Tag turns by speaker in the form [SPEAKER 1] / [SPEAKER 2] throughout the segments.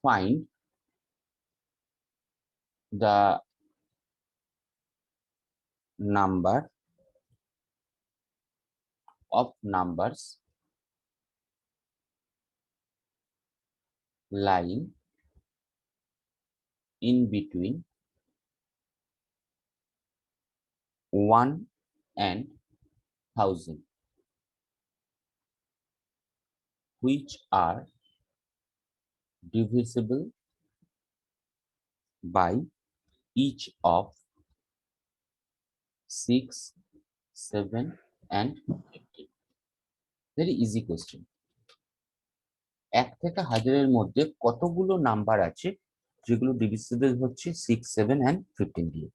[SPEAKER 1] find the number of numbers lying in between 1 and 1000, which are divisible by each of 6, 7 and 15. Very easy question. 1 থেকে 1000 এর মধ্যে কতগুলো number আছে যেগুলো divisible হচ্ছে 6, 7 and 15 দিয়ে?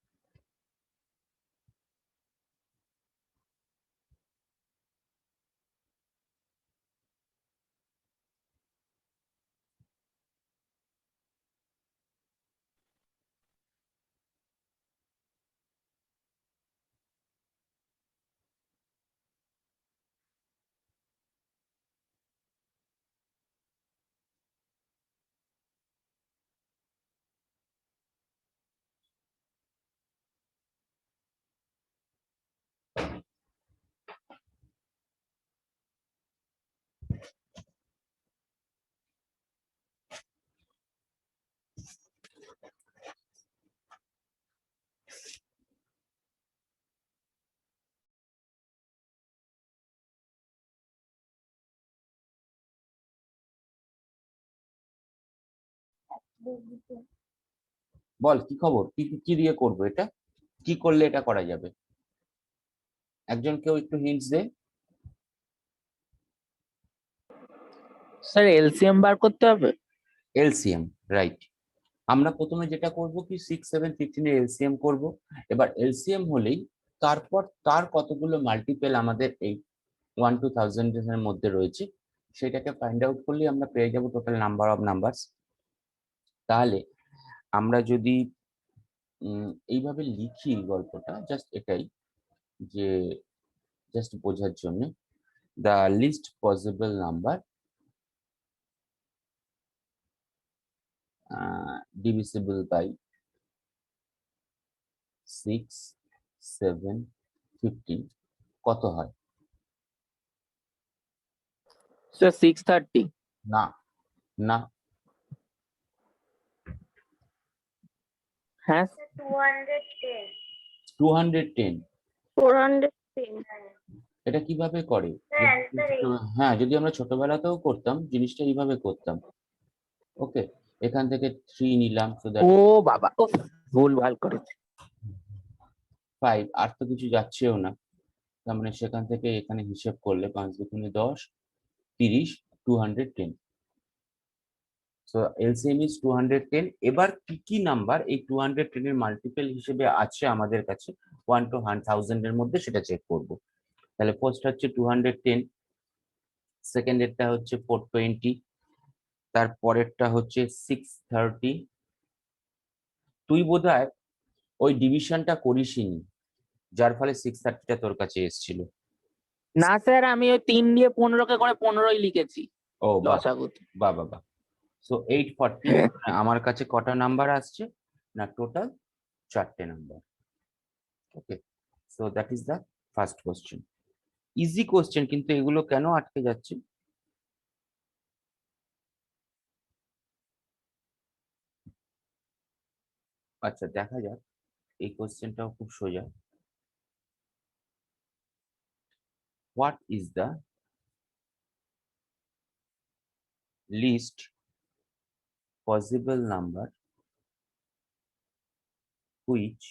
[SPEAKER 1] বল কি খবর, কি দিয়ে করবো এটা, কি করলে এটা করা যাবে? একজন কেউ একটু হিন্টস দে।
[SPEAKER 2] স্যার এলসিএম বার করতে হবে।
[SPEAKER 1] LCM, right. আমরা প্রথমে যেটা করব কি 6, 7, 15 এর এলসিএম করব। এবার এলসিএম হলেই তারপর তার কতগুলো মাল্টিপল আমাদের এই 1 to 1000 এর মধ্যে রয়েছে সেটাকে ফাইন্ড আউট করলে আমরা পেয়ে যাব টোটাল নাম্বার অফ নাম্বারস। তাহলে আমরা যদি এইভাবে লিখি গল্পটা, জাস্ট এটাই যে জাস্ট বোঝার জন্য, the least possible number divisible by 6, 7, 15 কত হয়?
[SPEAKER 2] স্যার 630।
[SPEAKER 1] না না,
[SPEAKER 2] হ্যাঁ
[SPEAKER 3] 210
[SPEAKER 1] 210।
[SPEAKER 3] 410
[SPEAKER 1] এটা কিভাবে করে?
[SPEAKER 3] হ্যাঁ answer এই।
[SPEAKER 1] হ্যাঁ, যদি আমরা ছোটবেলাতেও করতাম জিনিসটা এইভাবে করতাম। ওকে, এখান থেকে 3 নিলাম, সো দ্যাট
[SPEAKER 2] ও বাবা, ও ভুল ভাল করেছে।
[SPEAKER 1] 5, আর তো কিছু যাচ্ছেও না, তার মানে সেখান থেকে এখানে হিসেব করলে 5 দুগুণে 10, 30, 210। So LCM is 210। এবার কি কি নাম্বার এই 210 এর মাল্টিপল হিসেবে আছে আমাদের কাছে 1 to 1000 এর মধ্যে সেটা চেক করব। তাহলে ফার্স্ট হচ্ছে 210, সেকেন্ড এরটা হচ্ছে 420, তারপরেরটা হচ্ছে 630। তুই বোধহয় ওই ডিভিশনটা করিসনি, যার ফলে 630টা তোর কাছে এসেছিল।
[SPEAKER 2] না স্যার, আমি ওই 3 দিয়ে 15কে করে 15ই লিখেছি
[SPEAKER 1] ও বাহ
[SPEAKER 2] লসাগুতে।
[SPEAKER 1] বাহ বাহ বাহ। সো 840 আমার কাছে কটা নাম্বার আসছে না, টোটাল 4টে নাম্বার। Okay, so that is the first question. Easy question, কিন্তু এগুলো কেন আটকে যাচ্ছে? আচ্ছা দেখা যাক, এই কোশ্চেনটাও খুব সোজা। What is the least possible number which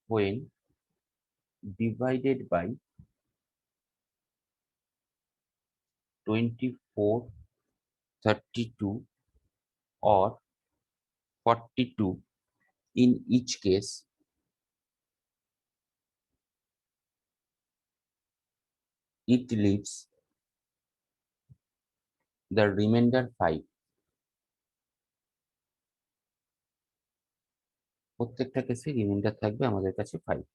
[SPEAKER 1] when divided by 24, 32 or 42 in each case it leaves the remainder 5। প্রত্যেকটা কেসে রিমাইন্ডার থাকবে আমাদের কাছে 5।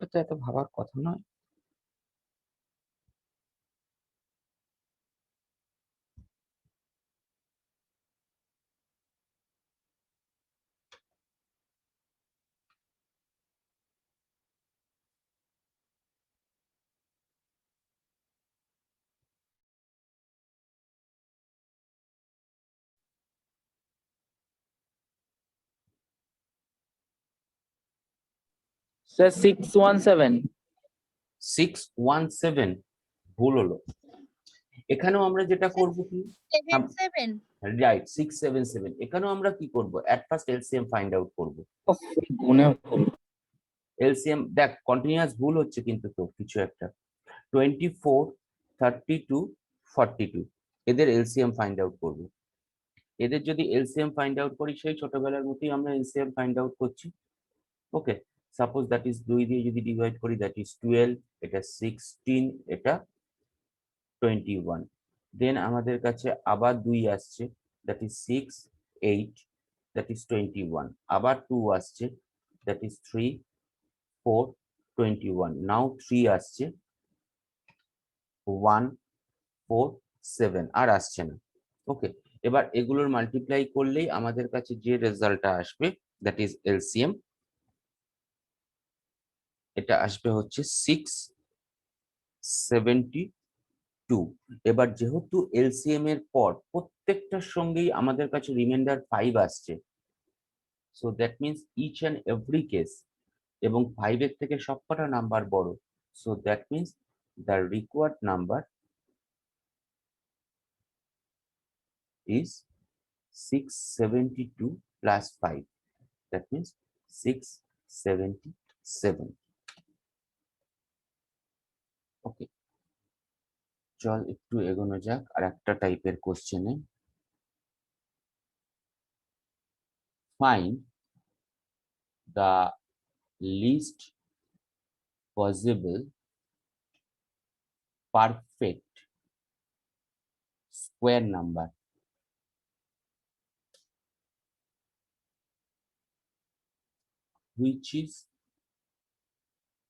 [SPEAKER 1] ওটা তো এত ভাবার কথা নয়।
[SPEAKER 2] স্যার 617।
[SPEAKER 1] 617 ভুল হলো। এখানেও আমরা যেটা করব কি,
[SPEAKER 4] 77
[SPEAKER 1] রাইট 677, এখানেও আমরা কি করব, at first LCM find out করব।
[SPEAKER 2] গুনে ভুল।
[SPEAKER 1] এলসিএম দেখ কন্টিনিউয়াস ভুল হচ্ছে কিন্তু, তো কিছু একটা 24, 32, 42 এদের এলসিএম ফাইন্ড আউট করব। এদের যদি এলসিএম ফাইন্ড আউট করি সেই ছোটবেলার মতোই আমরা এলসিএম ফাইন্ড আউট করছি। ওকে, সাপোজ দ্যাট ইজ 2 দিয়ে যদি ডিভাইড করি দ্যাট ইজ 12, এটা 16, এটা 21। দেন আমাদের কাছে আবার 2 আসছে, দ্যাট ইজ 6, 8, দ্যাট ইজ 21। আবার 2 আসছে, দ্যাট ইজ 3, 4, 21। নাও 3 আসছে, 1, 4, 7 আর আসছে না। ওকে, এবার এগুলোর মাল্টিপ্লাই করলেই আমাদের কাছে যে রেজাল্টটা আসবে দ্যাট ইজ এলসিএম, এটা আসবে হচ্ছে 672। এবার যেহেতু এলসিএম এর পর প্রত্যেকটার সঙ্গেই আমাদের কাছে রিমাইন্ডার 5 আসছে, so that means each and every case, এবং 5 এর থেকে সবকটা নাম্বার বড়, so that means the required number is 672 plus 5, that means 677. Okay, চল একটু এগোনো যাক আর একটা টাইপের কোশ্চেনে। Find the least possible perfect square number which is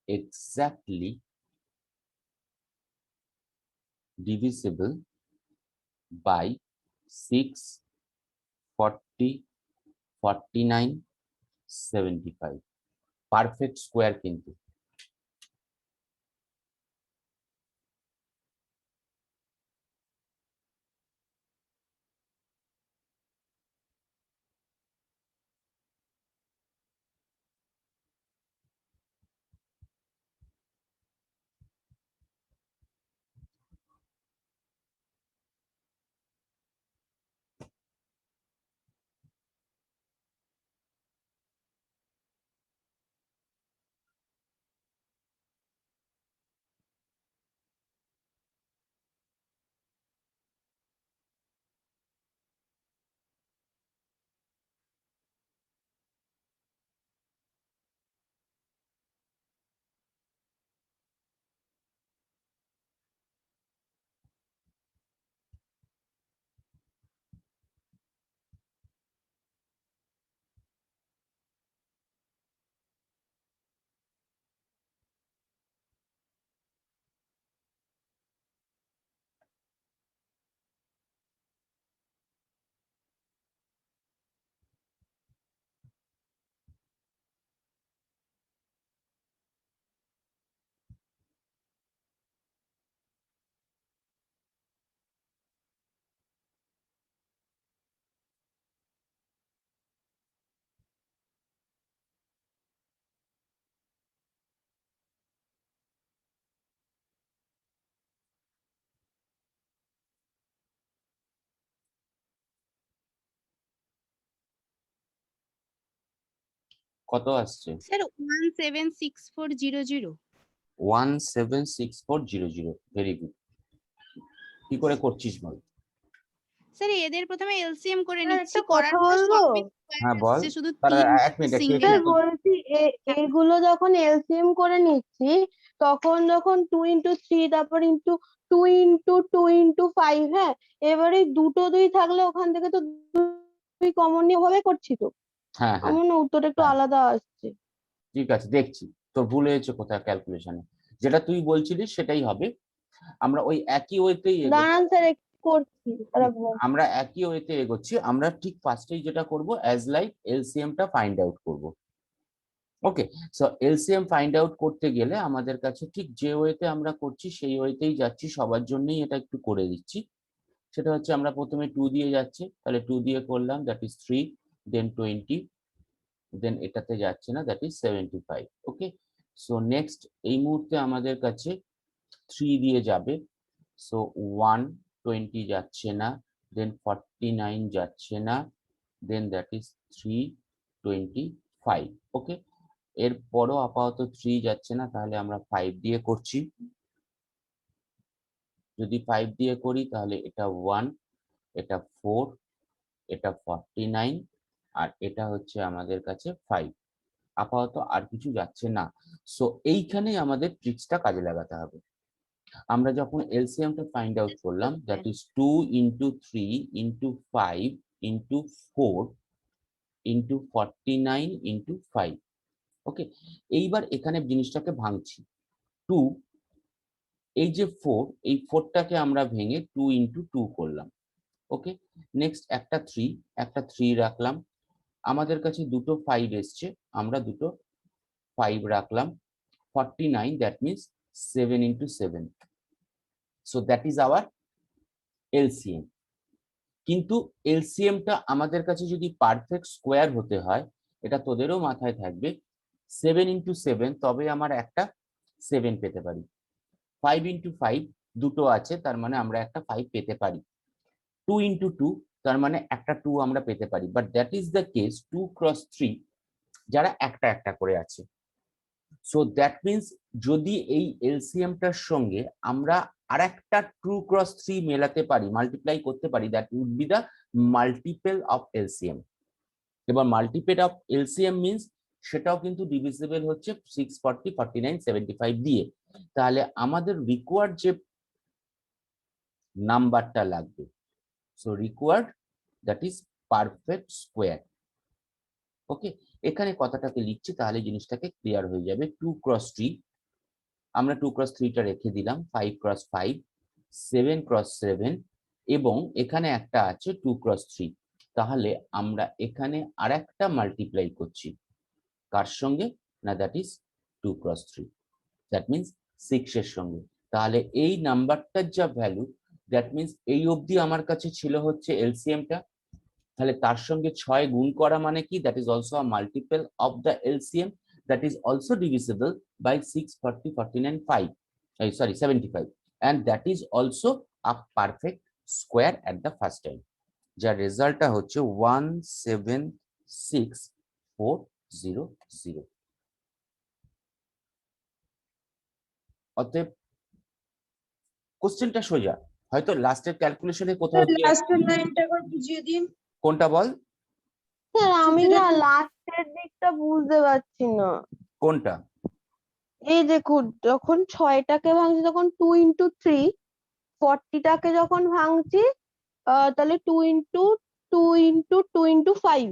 [SPEAKER 1] exactly divisible by 6, 40, 49, 75. Perfect square কিন্তু। কত আসছে?
[SPEAKER 4] স্যার 176400
[SPEAKER 1] 176400। Very good. কি করে করছিস বল?
[SPEAKER 4] স্যার এদের প্রথমে এলসিএম করে
[SPEAKER 3] স্যার,
[SPEAKER 4] নিচ্ছি,
[SPEAKER 3] একটা
[SPEAKER 4] করার
[SPEAKER 3] কথা
[SPEAKER 4] পর
[SPEAKER 3] বলবো?
[SPEAKER 4] সবই
[SPEAKER 1] হ্যাঁ বল।
[SPEAKER 4] আসছে, শুধু
[SPEAKER 1] তারা
[SPEAKER 4] 3
[SPEAKER 1] এক মিনিট একটু
[SPEAKER 4] সিঙ্গেল
[SPEAKER 3] স্যার বলছি এগুলো যখন এলসিএম করে নিচ্ছি তখন যখন 2 into 3 তারপর ইন্টু 2 into 2 into 5, হ্যাঁ, এবারে দুটো 2 থাকলে ওখান থেকে তো 2 কমন নিয়ে ভাবে করছি তো,
[SPEAKER 1] হ্যাঁ হ্যাঁ
[SPEAKER 3] আমার না উত্তরটা একটু
[SPEAKER 1] হ্যাঁ।
[SPEAKER 3] আলাদা আসছে।
[SPEAKER 1] ঠিক আছে দেখছি। তোর ভুল হয়েছে কোথায় ক্যালকুলেশনে, যেটা তুই বলছিলিস সেটাই হবে। আমরা ওই একই ওয়েতেই
[SPEAKER 3] দাঁড়ান স্যার করছি আর একবার।
[SPEAKER 1] আমরা একই ওয়েতে এগোচ্ছি। আমরা ঠিক ফার্স্টেই যেটা করব অ্যাজ লাইক এলসিএমটা ফাইন্ড আউট করব। ওকে, সো এলসিএম ফাইন্ড আউট করতে গেলে আমাদের কাছে ঠিক যে ওয়েতে আমরা করছি সেই ওয়েতেই যাচ্ছি, সবার জন্যই এটা একটু করে দিচ্ছি। সেটা হচ্ছে আমরা প্রথমে 2 দিয়ে যাচ্ছি, তাহলে 2 দিয়ে করলাম, দ্যাট ইজ 3, দেন 20, দেন এটাতে যাচ্ছে না, that is 75। Okay, so next এই মুহূর্তে আমাদের কাছে 3 দিয়ে যাবে, সো 120 যাচ্ছে না, দেন 49 যাচ্ছে না, দেন দ্যাট ইজ 325। ওকে, এরপরও আপাতত 3 যাচ্ছে না, তাহলে আমরা 5 দিয়ে করছি। যদি 5 দিয়ে করি তাহলে এটা 1, এটা 4, এটা 49, আর এটা হচ্ছে আমাদের কাছে 5। আপাতত আর কিছু যাচ্ছে না। সো এইখানেই আমাদের ট্রিক্সটা কাজে লাগাতে হবে। আমরা যখন এলসিএমটা ফাইন্ড আউট করলাম, that is 2 into 3 into 5 into 4 into 49 into 5। ওকে, এইবার এখানে জিনিসটাকে ভাঙছি। 2, এই যে 4, এই 4টাকে আমরা ভেঙে 2 ইন্টু 2 করলাম। ওকে, নেক্সট একটা 3 রাখলাম। আমাদের কাছে দুটো 5 এসছে, আমরা দুটো 5 রাখলাম। 49, that means 7 into 7। So that is our LCM. কিন্তু এলসিএমটা আমাদের কাছে যদি পারফেক্ট স্কোয়ার হতে হয়, এটা তোদেরও মাথায় থাকবে, 7 ইন্টু 7, তবে আমার একটা 7 পেতে পারি। 5 ইন্টু 5 দুটো আছে, তার মানে আমরা একটা 5 পেতে পারি। 2 ইন্টু 2, তার মানে একটা 2 আমরা পেতে পারি। But that is the case 2 cross 3, যারা একটা একটা করে আছে। সো দ্যাট মিনস যদি এই এলসিএমটার সঙ্গে আমরা আরেকটা 2 ক্রস 3 মেলাতে পারি, মাল্টিপ্লাই করতে পারি, that would be the multiple of LCM. এবার মাল্টিপল অফ এলসিএম মিনস সেটাও কিন্তু ডিভিজিবল হচ্ছে 6, 40, 49, 75 দিয়ে। তাহলে আমাদের রিকোয়ার্ড যে নাম্বারটা লাগবে, so required that is perfect square. Okay, এখানে কথাটাকে লিখছি, তাহলে জিনিসটাকে ক্লিয়ার হয়ে যাবে। 2 ক্রস 3, আমরা 2 ক্রস 3টা রেখে দিলাম, 5 ক্রস 5, 7 ক্রস 7, এবং এখানে একটা আছে 2 ক্রস 3। তাহলে আমরা এখানে আরেকটা মাল্টিপ্লাই করছি, কার সঙ্গে না, that is 2 cross 3, that means 6 এর সঙ্গে। তাহলে এই নাম্বারটার যা ভ্যালু, দ্যাট মিনস এই অবধি আমার কাছে ছিল হচ্ছে এলসিএমটা, তাহলে তার সঙ্গে 6 গুণ করা মানে কি, that is also a multiple of the LCM, that is also divisible by 6, 40, 49, 5, sorry 75, and that is also a perfect square at the first time, যার রেজাল্টটা হচ্ছে 176,400। অতএব কোশ্চেনটা সোজা, হয়তো লাস্টের ক্যালকুলেশনে কোথাও দিয়ে,
[SPEAKER 5] লাস্টের লাইনটা একবার বুঝিয়ে দিন।
[SPEAKER 1] কোনটা বল,
[SPEAKER 3] স্যার আমি না লাস্টের দিকটা বুঝতে পারছি না।
[SPEAKER 1] কোনটা?
[SPEAKER 3] এই দেখুন, যখন 6টাকে ভাঙছি তখন 2 ইন্টু 3, 40টাকে যখন ভাঙছি তাহলে 2 ইন্টু 2 ইন্টু 2 ইন্টু 5,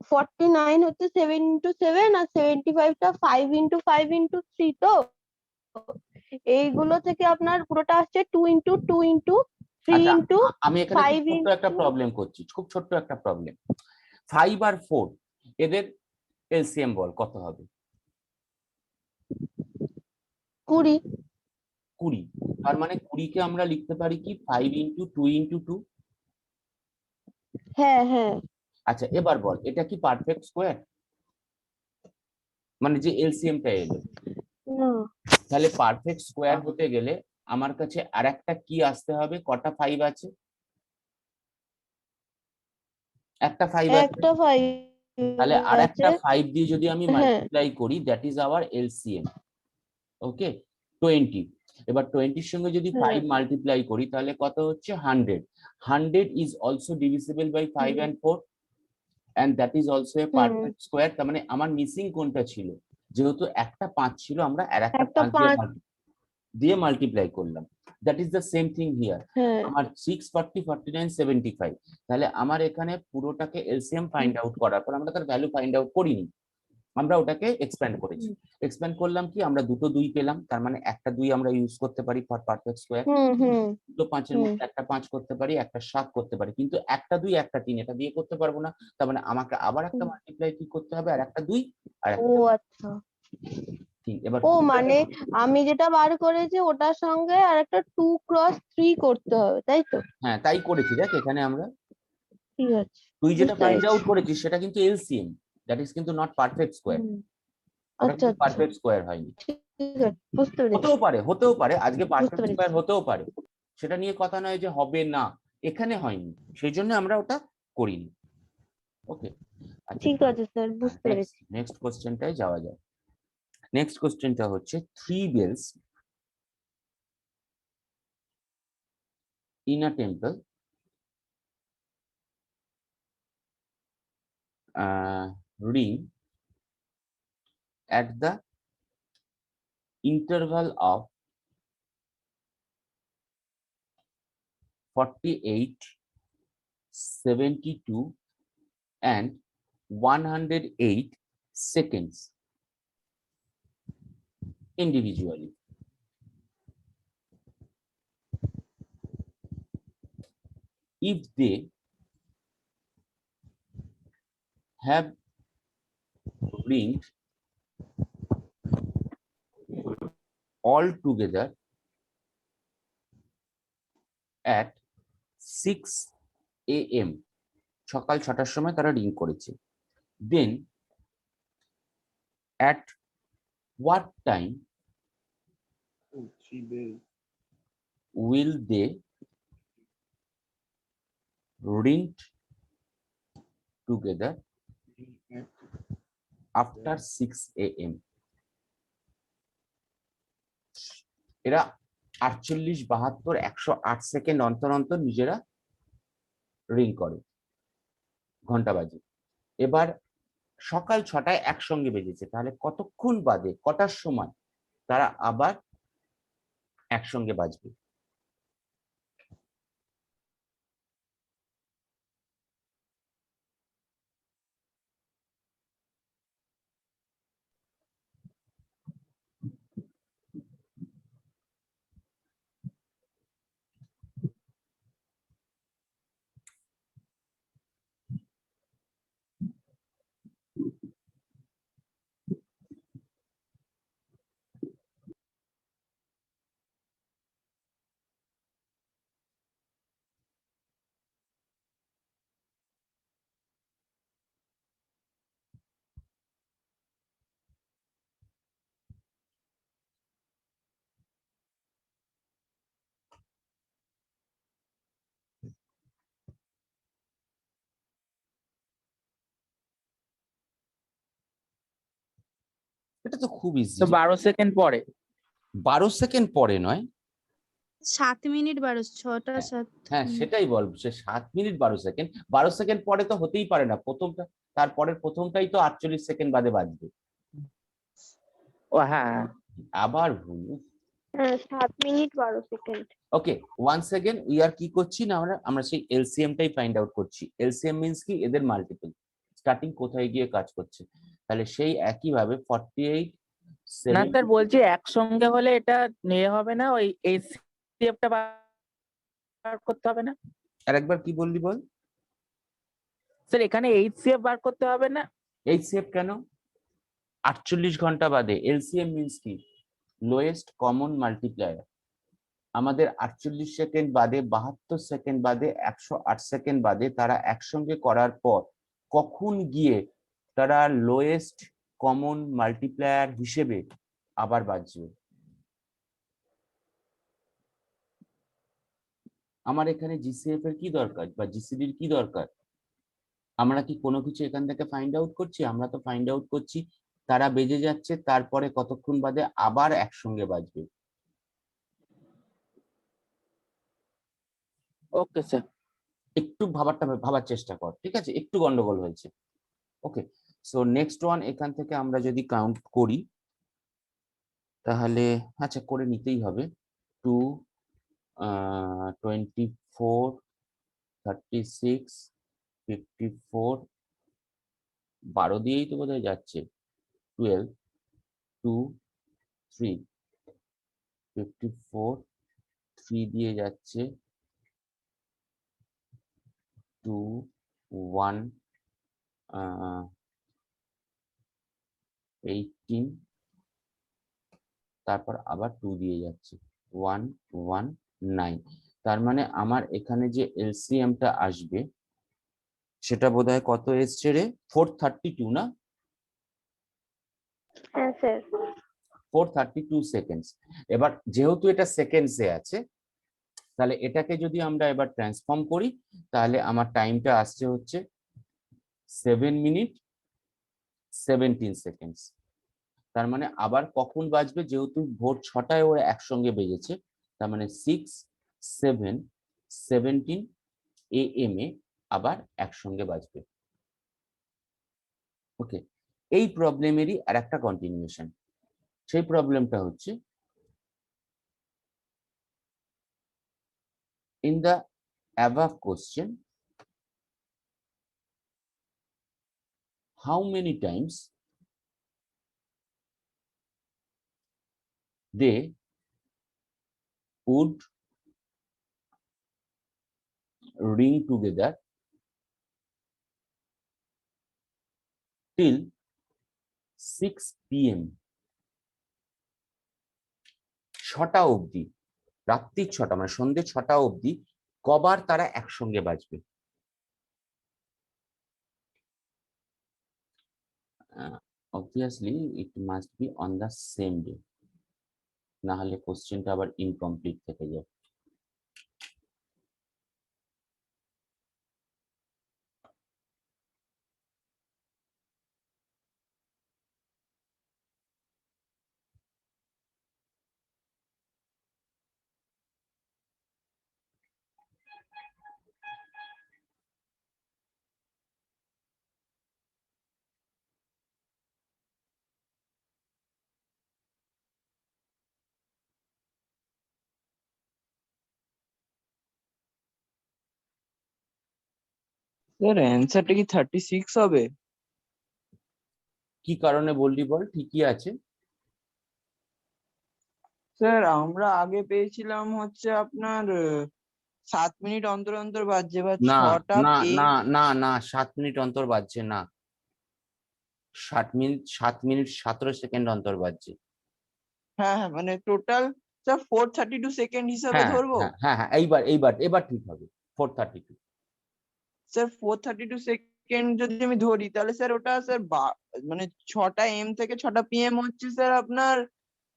[SPEAKER 3] 49 হচ্ছে 7 ইন্টু 7, আর 75টা 5 ইন্টু 5 ইন্টু 3। তো এইগুলো থেকে আপনার পুরোটা আসছে 2 ইন্টু 2 ইন্টু 3
[SPEAKER 1] আচ্ছা,
[SPEAKER 3] ইন্টু
[SPEAKER 1] আমি এখানে
[SPEAKER 3] 5
[SPEAKER 1] খুব ছোট্ট একটা প্রবলেম করছি, খুব ছোট্ট একটা প্রবলেম। 5 আর 4 এদের এলসিএম বল কত হবে?
[SPEAKER 3] 20।
[SPEAKER 1] 20, তার মানে 20কে আমরা লিখতে পারি কি 5 ইন্টু 2 ইন্টু 2।
[SPEAKER 3] হ্যাঁ হ্যাঁ।
[SPEAKER 1] আচ্ছা, এবার বল এটা কি পারফেক্ট স্কোয়ার, মানে যে এলসিএমটা এলো?
[SPEAKER 3] না,
[SPEAKER 1] তাহলে পারফেক্ট স্কোয়ার হতে গেলে আমার কাছে আরেকটা কি আসতে হবে? কটা 5 আছে? একটা 5 আছে,
[SPEAKER 3] একটা 5
[SPEAKER 1] তাহলে
[SPEAKER 3] আছে।
[SPEAKER 1] আরেকটা 5 দিয়ে যদি আমি
[SPEAKER 3] হ্যাঁ।
[SPEAKER 1] মাল্টিপ্লাই করি, দ্যাট ইজ আওয়ার এলসিএম। ওকে, 20। এবার 20 এর সঙ্গে যদি 5 মাল্টিপ্লাই করি তাহলে কত হচ্ছে? 100। 100 is also divisible by 5 and 4, and that is also a perfect square। তার মানে আমার মিসিং কোনটা ছিল? যেহেতু একটা 5 ছিল, আমরা আরেকটা
[SPEAKER 3] একটা
[SPEAKER 1] 5
[SPEAKER 3] 5।
[SPEAKER 1] দিয়ে মাল্টিপ্লাই করলাম। That is the same thing here.
[SPEAKER 3] হ্যাঁ।
[SPEAKER 1] আমার 6, 40, 49, 75, তাহলে আমার এখানে পুরোটাকে এলসিএম ফাইন্ড আউট করার পর আমরা তার ভ্যালু ফাইন্ড আউট করিনি, আমরা ওটাকে এক্সপ্যান্ড করেছি। এক্সপ্যান্ড করলাম কি, আমরা দুটো 2 পেলাম, তার মানে একটা 2 আমরা ইউজ করতে পারি ফর পারফেক্ট স্কোয়ার। দুটো 5-এর মধ্যে একটা 5 করতে পারি, একটা 7 করতে পারি, কিন্তু একটা 2 একটা 3 এটা দিয়ে করতে পারবো না। তার মানে আমাকে আবার একটা মাল্টিপ্লাই কি করতে হবে, আর একটা 2 আর
[SPEAKER 3] ও
[SPEAKER 1] একটা
[SPEAKER 3] আচ্ছা,
[SPEAKER 1] 3। এবার
[SPEAKER 3] ও মানে আমি যেটা বার করেছি ওটার সঙ্গে আর একটা 2 × 3 করতে হবে, তাই তো?
[SPEAKER 1] হ্যাঁ তাই করেছি, দেখ এখানে আমরা
[SPEAKER 3] ঠিক আছে,
[SPEAKER 1] তুই যেটা
[SPEAKER 3] বুঝতে
[SPEAKER 1] ফাইন্ড
[SPEAKER 3] পেরেছি।
[SPEAKER 1] আউট করেছিস সেটা কিন্তু এলসিএম, দ্যাট ইজ কিন্তু নট পারফেক্ট স্কোয়ার।
[SPEAKER 3] হুম,
[SPEAKER 1] ওটা
[SPEAKER 3] আচ্ছা
[SPEAKER 1] কিন্তু
[SPEAKER 3] আচ্ছা,
[SPEAKER 1] পারফেক্ট স্কোয়ার হয়নি।
[SPEAKER 3] ঠিক আছে, বুঝতে পেরেছি,
[SPEAKER 1] হতেও পারে আজকে
[SPEAKER 3] বুঝতে
[SPEAKER 1] পারফেক্ট
[SPEAKER 3] পেরেছি।
[SPEAKER 1] স্কোয়ার হতেও পারে, সেটা নিয়ে কথা নয় যে হবে না, এখানে হয়নি সেই জন্য আমরা ওটা করিনি। ওকে, আচ্ছা
[SPEAKER 3] ঠিক আছে স্যার, বুঝতে পেরেছি।
[SPEAKER 1] নেক্সট কোশ্চেনটায় যাওয়া যায়। নেক্সট কোশ্চেনটা হচ্ছে 3 bells in a temple ring at the interval of 48, 72 and 108 seconds individually. If they have ringed all together at 6 AM, সকাল 6টার সময় তারা রিং করেছে, then at what time will they ring together after 6 AM? এরা 48, 72, 108 second অন্তর অন্তর নিজেরা ring করে, ঘন্টা বাজে। এবার সকাল 6টায় একসঙ্গে বেজেছে, তাহলে কতক্ষণ বাদে, কটার সময় তারা আবার একসঙ্গে বাজবে? এটা তো খুব ইজি।
[SPEAKER 2] তো 12 সেকেন্ড পরে।
[SPEAKER 1] 12 সেকেন্ড পরে নয়,
[SPEAKER 4] 7 মিনিট 12, 6টা 7।
[SPEAKER 1] হ্যাঁ সেটাই বল, সে 7 মিনিট 12 সেকেন্ড, 12 সেকেন্ড পরে তো হতেই পারে না, প্রথমটা তারপরের প্রথমটাই তো 48 সেকেন্ড বাদে বাজবে।
[SPEAKER 2] ও হ্যাঁ,
[SPEAKER 1] আবার ভুল।
[SPEAKER 3] হ্যাঁ, 7 minute 12 second.
[SPEAKER 1] Okay, once again we are কি করছি না, আমরা সেই এলসিএম টাই ফাইন্ড আউট করছি। এলসিএম মিন্স কি, এদের মাল্টিপল, স্টার্টিং কোথায় গিয়ে কাজ করছে। তাহলে সেই একই ভাবে 48,
[SPEAKER 2] না
[SPEAKER 1] 7
[SPEAKER 2] স্যার বলছি একসঙ্গে হলে এটা নিয়ে হবে না, ওই এইচসিএফটা বার করতে হবে না
[SPEAKER 1] আরেকবার কি বললি বল।
[SPEAKER 2] স্যার, এখানে এইচসিএফ বার করতে হবে না?
[SPEAKER 1] এইচসিএফ কেন, 48 ঘন্টা বাদে। এলসিএম মিন্স কি, লোয়েস্ট কমন মাল্টিপ্লায়ার। আমাদের 48 সেকেন্ড বাদে, 72 সেকেন্ড বাদে, 108 সেকেন্ড বাদে তারা একসঙ্গে করার পর কখন গিয়ে তারা লোয়েস্ট কমন মাল্টিপ্লায়ার হিসেবে আবার বাজবে। আমার এখানে জিসিএফ এর কি দরকার বা জিসিডির কি দরকার? আমরা কি কোনো কিছু এখান থেকে ফাইন্ড আউট করছি? আমরা তো ফাইন্ড আউট করছি তারা বেজে যাচ্ছে, তারপরে কতক্ষণ বাদে আবার একসঙ্গে বাজবে।
[SPEAKER 2] Okay sir.
[SPEAKER 1] একটু ভাবার চেষ্টা কর, ঠিক আছে, একটু গন্ডগোল হয়েছে। ওকে, সো নেক্সট ওয়ান এখান থেকে আমরা যদি কাউন্ট করি তাহলে, আচ্ছা করে নিতেই হবে, 2, 24, 36, 54, 12 দিয়েই তো বোধহয় যাচ্ছে, 12, 2, 3, 54, 3 দিয়ে যাচ্ছে, 2, 1, 18, তারপর আবার 2 দিয়ে যাচ্ছে, 1, 1, 9। তার মানে আমার এখানে যে এলসিএমটা আসবে সেটা বোধহয় কত এসছে রে? 432 না?
[SPEAKER 3] হ্যাঁ স্যার।
[SPEAKER 1] 432 সেকেন্ডস। এবার যেহেতু এটা সেকেন্ডসে আছে, তাহলে এটাকে যদি আমরা এবার ট্রান্সফর্ম করি, তাহলে আমার টাইমটা আসছে হচ্ছে 7 মিনিট 17 সেকেন্ডস। তার মানে আবার কখন বাজবে? যেহেতু ভোর 6টায় ওরা একসঙ্গে বেজেছে, তার মানে 6, 7, 17 AM এ আবার একসঙ্গে বাজবে। ওকে, এই প্রবলেমেরই আর একটা কন্টিনিউশন। সেই প্রবলেমটা হচ্ছে, in the above question, how many times they would ring together till 6 PM, 6টা অবধি, রাত্রি 6টা মানে সন্ধ্যে 6টা অবধি কবার তারা একসঙ্গে বাজবে? Obviously it must be on the same day, না হলে কোশ্চেনটা আবার ইনকমপ্লিট থেকে যায়।
[SPEAKER 6] স্যার অ্যান্সারটা কি 36 হবে?
[SPEAKER 1] কি কারণে বললি বল? ঠিকই আছে।
[SPEAKER 6] স্যার আমরা আগে পেয়েছিলাম হচ্ছে আপনার 7 মিনিট অন্তর অন্তর বাজছে, বা
[SPEAKER 1] না
[SPEAKER 6] 6টা
[SPEAKER 1] না
[SPEAKER 6] পেয়ে।
[SPEAKER 1] না না না 7 মিনিট অন্তর বাজছে না, 7 মিনিট 17 সেকেন্ড অন্তর বাজছে।
[SPEAKER 6] হ্যাঁ হ্যাঁ, মানে টোটাল স্যার 432 সেকেন্ড হিসাবে
[SPEAKER 1] হ্যাঁ
[SPEAKER 6] ধরবো।
[SPEAKER 1] হ্যাঁ হ্যাঁ হ্যাঁ, এইবার ঠিক হবে। 432।
[SPEAKER 6] স্যার 432 সেকেন্ড যদি আমি ধরি, তাহলে স্যার ওটা স্যার মানে 6টা এম থেকে 6টা PM হচ্ছে স্যার আপনার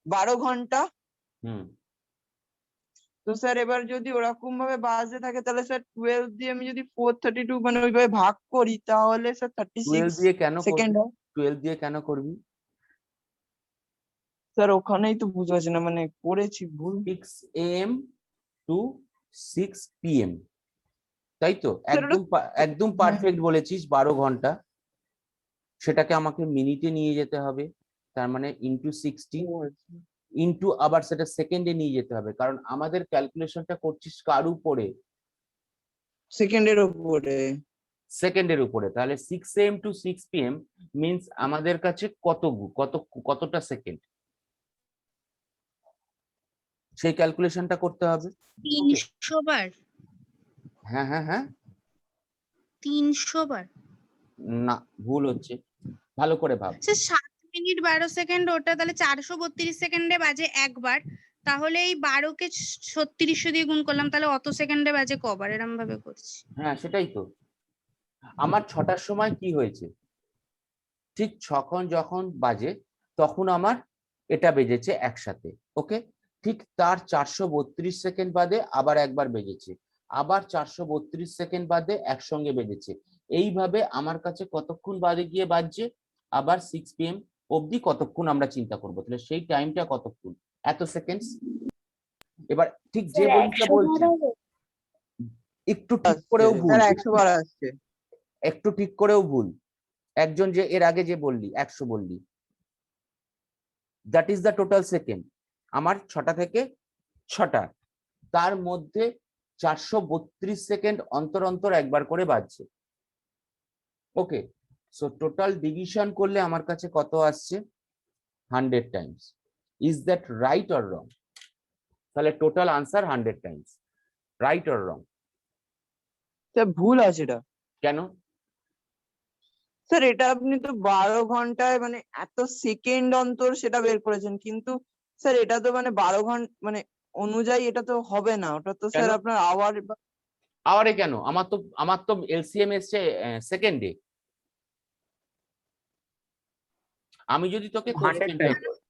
[SPEAKER 6] 12 ঘন্টা।
[SPEAKER 1] হুম,
[SPEAKER 6] তো স্যার এবার যদি ওরকম ভাবে বাজতে থাকে, তাহলে স্যার 12 দিয়ে আমি যদি 432 মানে ওইভাবে ভাগ করি, তাহলে স্যার
[SPEAKER 1] 12
[SPEAKER 6] 36
[SPEAKER 1] দিয়ে কেন
[SPEAKER 6] সেকেন্ড
[SPEAKER 1] করবি?
[SPEAKER 6] হয়।
[SPEAKER 1] 12 দিয়ে কেন করবি?
[SPEAKER 6] স্যার ওখানেই তো বুঝতে পারছি না, মানে করেছি ভুল।
[SPEAKER 1] 6 AM to 6 PM, তাই তো?
[SPEAKER 6] স্যার ওটা
[SPEAKER 1] একদম
[SPEAKER 6] হ্যাঁ।
[SPEAKER 1] পারফেক্ট বলেছিস, 12 ঘন্টা। সেটাকে আমাকে মিনিটে নিয়ে যেতে হবে, তার মানে ইন্টু 60, ইন্টু আবার সেটা সেকেন্ডে নিয়ে যেতে হবে, কারণ আমাদের ক্যালকুলেশনটা করছিস কার উপরে?
[SPEAKER 6] সেকেন্ডের উপরে।
[SPEAKER 1] সেকেন্ডের উপরে। তাহলে 6 AM to 6 PM মিন্স আমাদের কাছে কতটা সেকেন্ড, সেই ক্যালকুলেশনটা করতে হবে।
[SPEAKER 4] 300 বার।
[SPEAKER 1] হ্যাঁ হ্যাঁ হ্যাঁ,
[SPEAKER 4] 300 বার।
[SPEAKER 1] না ভুল হচ্ছে, ভালো করে ভাব।
[SPEAKER 4] স্যার 7 মিনিট 12 সেকেন্ড, ওটা তাহলে 432 সেকেন্ডে বাজে একবার। তাহলে এই 12কে 3600 দিয়ে গুণ করলাম, তাহলে অত সেকেন্ডে বাজে কবার? এরম ভাবে করছি।
[SPEAKER 1] হ্যাঁ সেটাই তো। আমার 6টার সময় কি হয়েছে, ঠিক যখন বাজে তখন আমার এটা বেজেছে একসাথে। ওকে, ঠিক তার 432 সেকেন্ড বাদে আবার একবার বেজেছে, আবার 432 সেকেন্ড বাদে একসঙ্গে বেজেছে। এইভাবে আমার কাছে কতক্ষণ বাদে গিয়ে বাজছে? আবার 6 PM অবধি কতক্ষণ আমরা চিন্তা করবো, তাহলে সেই টাইমটা কতক্ষণ? এত সেকেন্ডস। এবার ঠিক যে বলিটা বলছি, একটু ঠিক করেও ভুল,
[SPEAKER 6] স্যার 100 বার আসছে।
[SPEAKER 1] একটু ঠিক করেও ভুল। একজন যে এর আগে যে বললি 100 বললি, that is the total second. আমার 6টা থেকে 6টা, তার মধ্যে 432 সেকেন্ড অন্তর অন্তর একবার করে বাজছে। ওকে, সো টোটাল ডিভিশন করলে আমার কাছে কত আসছে? 100 times. Is that right or wrong? তাহলে total answer 100 Times, right or wrong?
[SPEAKER 6] Sir ভুল আছে এটা।
[SPEAKER 1] কেন?
[SPEAKER 6] স্যার এটা আপনি তো 12 ঘন্টায় মানে এত সেকেন্ড অন্তর সেটা বের করেছেন, কিন্তু স্যার এটা তো মানে 12 ঘন্টা মানে অনুযায়ী এটা তো হবে না, ওটা তো স্যার
[SPEAKER 1] কেন?
[SPEAKER 6] আপনার আওয়ার।
[SPEAKER 1] আওয়ারে কেন? আমার তো এলসিএম এসছে সেকেন্ডে। আমি যদি তোকে কোশ্চেনটা,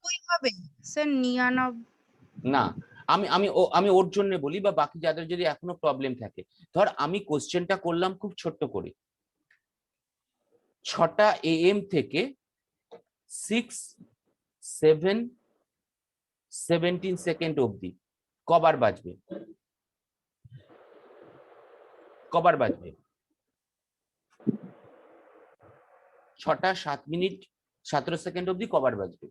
[SPEAKER 4] ওই হবে স্যার 99।
[SPEAKER 1] না আমি ওর জন্য বলি, বা বাকি যাদের যদি এখনো প্রবলেম থাকে, ধর আমি কোশ্চেনটা করলাম খুব ছোট্ট করে, 6টা AM থেকে 6:17 সেকেন্ড অবধি কবার বাজবে? কবার বাজবে? 6টা 7 মিনিট 17 সেকেন্ড অবধি কবার বাজবে?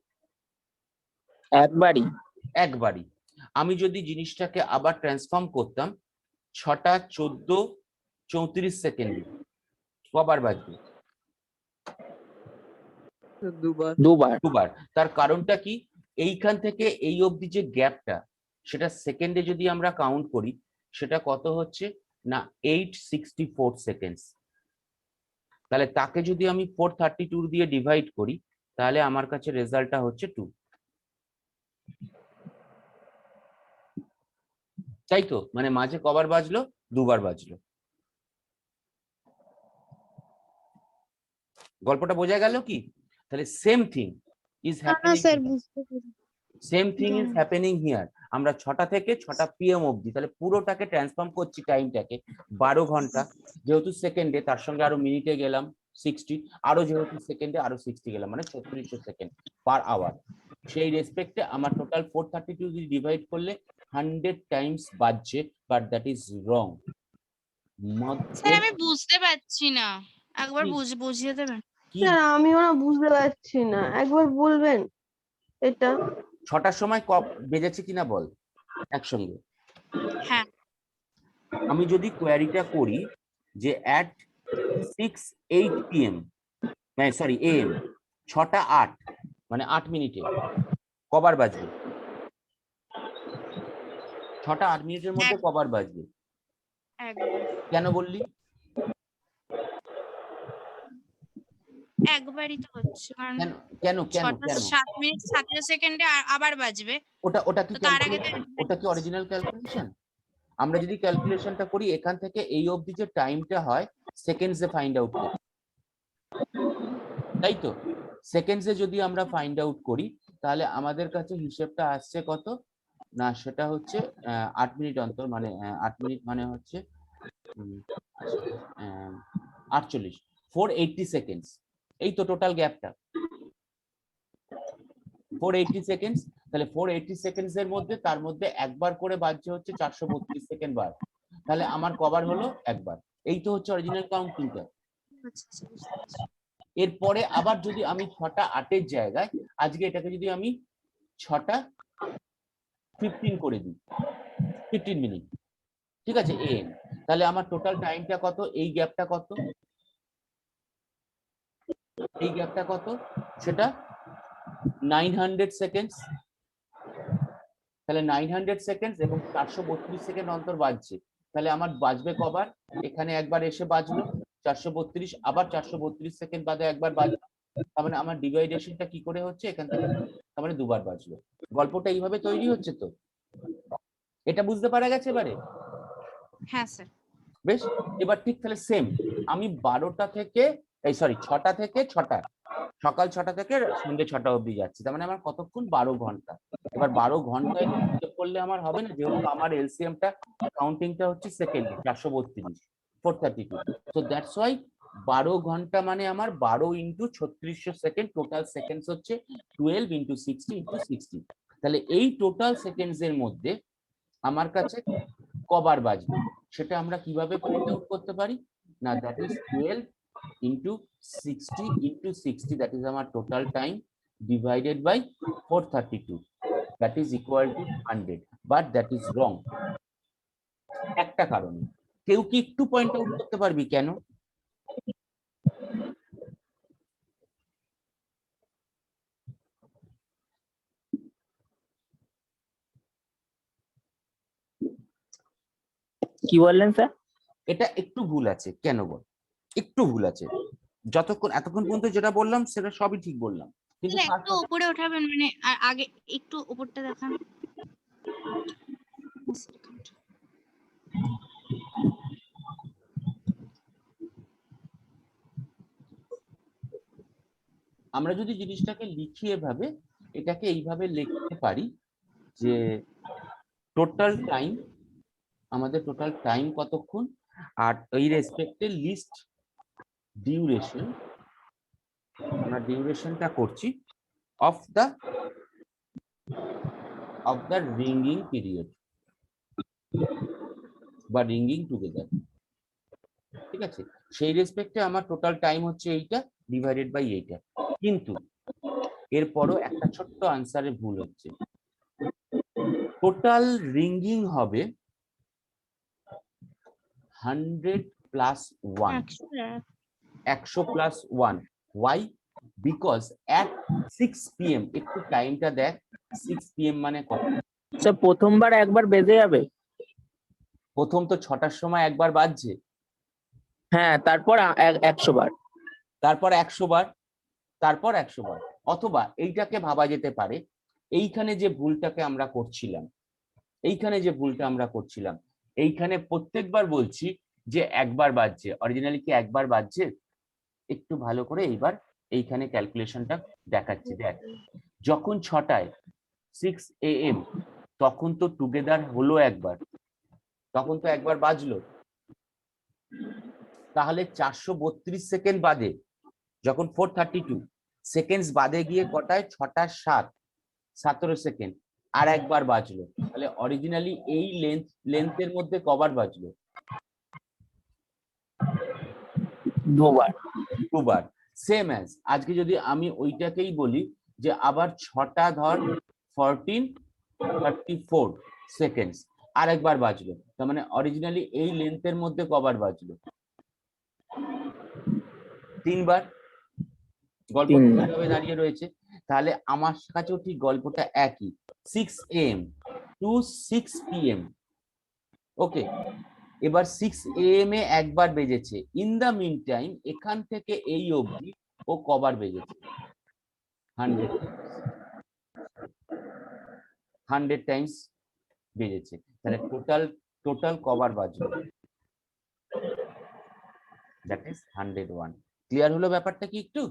[SPEAKER 2] একবারই।
[SPEAKER 1] একবারই। আমি যদি জিনিসটাকে আবার ট্রান্সফর্ম করতাম 6টা 14:34 সেকেন্ডে কবার বাজবে?
[SPEAKER 2] দুবার।
[SPEAKER 1] দুবার। তার কারণটা কি? এইখান থেকে এই অবধি যে গ্যাপটা, সেটা সেকেন্ডে যদি আমরা কাউন্ট করি, সেটা কত হচ্ছে না 864 সেকেন্ডস। তাহলে তাকে যদি আমি 432 দিয়ে ডিভাইড করি, তাহলে আমার কাছে রেজাল্টটা হচ্ছে 2। তাই তো? মানে মাঝে কবার বাজলো? দুবার বাজলো। গল্পটা বোঝা গেল কি? তাহলে সেম থিং ইজ
[SPEAKER 4] না না স্যার
[SPEAKER 1] হ্যাপেনিং,
[SPEAKER 4] বুঝতে পেরেছি।
[SPEAKER 1] Same thing is happening here. আমরা 6টা থেকে 6টা PM অবধি, তাহলে পুরোটাকে ট্রান্সফর্ম করছি টাইমটাকে 12 ঘন্টা, যেহেতু সেকেন্ডে তার সঙ্গে আরো মিনিটে গেলাম 60, আরো যেহেতু সেকেন্ডে আরো 60 গেলাম, মানে 3600 সেকেন্ড পার আওয়ার। সেই রেসপেক্টে আমার টোটাল 432 দিয়ে ডিভাইড করলে 100 টাইমস বাজছে, but that is wrong.
[SPEAKER 4] Sir আমি বুঝতে পারছি না, একবার
[SPEAKER 1] কি?
[SPEAKER 4] বুঝিয়ে দেবেন?
[SPEAKER 1] কি?
[SPEAKER 3] স্যার আমিও না বুঝতে পারছি না, একবার বলবেন এটা?
[SPEAKER 1] 6টার সময় বেজেছে কিনা বল একসঙ্গে।
[SPEAKER 4] হ্যাঁ।
[SPEAKER 1] আমি যদি কোয়ারিটা করি যে at 6:08 PM, সরি AM, 6টা 8 মানে 8 মিনিটে কবার বাজবে? 6টা 8 মিনিটের মধ্যে কবার বাজবে?
[SPEAKER 4] একবার।
[SPEAKER 1] কেন বললি?
[SPEAKER 4] একবারই তো হচ্ছে, কারণ
[SPEAKER 1] কেন কেন কেন
[SPEAKER 4] 6টা
[SPEAKER 1] কেন
[SPEAKER 4] 7 মিনিট 17 সেকেন্ডে আবার বাজবে,
[SPEAKER 1] ওটা কি
[SPEAKER 4] তো তার আগে তো
[SPEAKER 1] ওটা কি অরিজিনাল ক্যালকুলেশন? আমরা যদি ক্যালকুলেশনটা করি, এখান থেকে এই অবধি যে টাইমটা হয় সেকেন্ডসে ফাইন্ড আউট করি, তাই তো? সেকেন্ডসে যদি আমরা ফাইন্ড আউট করি, তাহলে আমাদের কাছে হিসেবটা আসছে কত না, সেটা হচ্ছে 8 মিনিট অন্তর, মানে 8 মিনিট মানে হচ্ছে 48, 480 সেকেন্ডস। এই তো টোটাল গ্যাপটা 480 সেকেন্ডস। তাহলে 480 সেকেন্ডস এর মধ্যে তার মধ্যে একবার করে বাজছে হচ্ছে 432 সেকেন্ড বার। তাহলে আমার কবার হলো? একবার। এই তো হচ্ছে অরিজিনাল কাউন্টিংটা। এরপরে আবার যদি আমি 6টা 8-এর জায়গায় আজকে এটাকে যদি আমি 6টা 15 করে দিই, 15 মিনিট, ঠিক আছে AM, তাহলে আমার টোটাল টাইমটা কত? এই গ্যাপটা কত? এই গ্যাপটা কত? সেটা 900 সেকেন্ডস। তাহলে 900 সেকেন্ডস এবং 432 সেকেন্ড অন্তর বাজছে। তাহলে আমার বাজবে কবার? এখানে একবার এসে বাজলো 432, আবার 432 সেকেন্ড বাদে একবার বাজলো। তার মানে আমার ডিভাইডেশনটা কি করে হচ্ছে? এখান থেকে, তার মানে দুবার বাজলো। গল্পটা এইভাবে তৈরি হচ্ছে তো? এটা বুঝতে পারা গেছে এবারে?
[SPEAKER 4] হ্যাঁ স্যার।
[SPEAKER 1] বেশ, এবার ঠিক তাহলে সেম আমি 12টা থেকে, এই সরি 6টা থেকে 6টা, সকাল 6টা থেকে সন্ধ্যে 6টা অবধি যাচ্ছি, তার মানে আমার কতক্ষণ? 12 ঘন্টা। এবার 12 ঘন্টায় হিসেব করলে আমার হবে না, যেহেতু আমার এলসিএমটা কাউন্টিংটা হচ্ছে সেকেন্ডে 432, 432। সো দ্যাটস ওয়াই 12 ঘন্টা মানে আমার 12 ইন্টু 3600 সেকেন্ড, টোটাল সেকেন্ডস হচ্ছে 12 ইন্টু 60 ইন্টু 60। তাহলে এই টোটাল সেকেন্ডস এর মধ্যে আমার কাছে কবার বাজবে সেটা আমরা কিভাবে ফাইন্ড আউট করতে পারি না, that is 12 into 60 into 60, that is our total time, divided by 432, that is equal to 100, but that is wrong একটা কারণে। কেউ কি একটু পয়েন্ট আউট করতে পারবি কেন?
[SPEAKER 2] কি বললেন স্যার?
[SPEAKER 1] এটা একটু ভুল আছে, কেন বল? একটু ভুল আছে। এতক্ষণ পর্যন্ত যেটা বললাম সেটা সবই ঠিক বললাম, কিন্তু
[SPEAKER 4] তাহলে একটু উপরে ওঠাবেন, মানে আগে একটু উপরটা দেখান।
[SPEAKER 1] আমরা যদি জিনিসটাকে লিখি এভাবে, এটাকে এইভাবে লিখতে পারি যে টোটাল টাইম, আমাদের টোটাল টাইম কতক্ষণ, আর এই রেসপেক্টে লিস্ট ডিউরেশন, আমরা ডিউরেশনটা করছি অফ দ্য রিঙ্গিং পিরিয়ড বা রিঙ্গিং টুগেদার। ঠিক আছে, সেই রেসপেক্টে আমার টোটাল টাইম হচ্ছে এইটা ডিভাইডেড বাই এইটা। কিন্তু এরপরও একটা ছোট্ট আনসারে ভুল হচ্ছে। টোটাল রিঙ্গিং হবে 100 plus 1, 100 plus 1। Why? Because at 6 PM, একটু টাইমটা দেখ, 6 PM মানে কত?
[SPEAKER 2] স্যার প্রথমবার একবার বেজে যাবে।
[SPEAKER 1] প্রথম তো 6টার সময় একবার বাজছে,
[SPEAKER 2] হ্যাঁ, তারপর 100 বার।
[SPEAKER 1] তারপর 100 বার, তারপর 100 বার। অথবা এইটাকে ভাবা যেতে পারে, এইখানে যে ভুলটাকে আমরা করছিলাম, এইখানে প্রত্যেকবার বলছি যে একবার বাজছে, অরিজিনালি কি একবার বাজছে? একটু ভালো করে এইবার এইখানে ক্যালকুলেশনটা দেখাচ্ছি। দেখ, যখন 6টায় 6 AM, তখন তো টুগেদার হলো একবার, তখন তো একবার বাজলো। তাহলে 432 সেকেন্ড বাদে, যখন 432 সেকেন্ডস বাদে গিয়ে কটায়? 6টা 7, 17 সেকেন্ড আর একবার বাজলো। তাহলে অরিজিনালি এই লেন্থের মধ্যে কবার বাজলো? দুবার। সেম অ্যাজ আজকে যদি আমি ওইটাকেই বলি যে আবার 6টা ধর 14:34 সেকেন্ডস আর একবার বাজলো, তার মানে অরিজিনালি এই লেন্থের মধ্যে কবার বাজলো? 3 বার। গল্পটা কিভাবে দাঁড়িয়ে রয়েছে? তাহলে আমার কাছেও ঠিক গল্পটা একই, 6 AM টু 6 PM। ওকে, এবার 6 AM এ একবার বেজেছে। ইন দা মিন টাইম এখান থেকে এই অবধি ও কবার বেজেছে? 100 টাইমস বেজেছে। তাহলে টোটাল কবার বাজলো? That is 101। ক্লিয়ার হলো ব্যাপারটা কি একটু?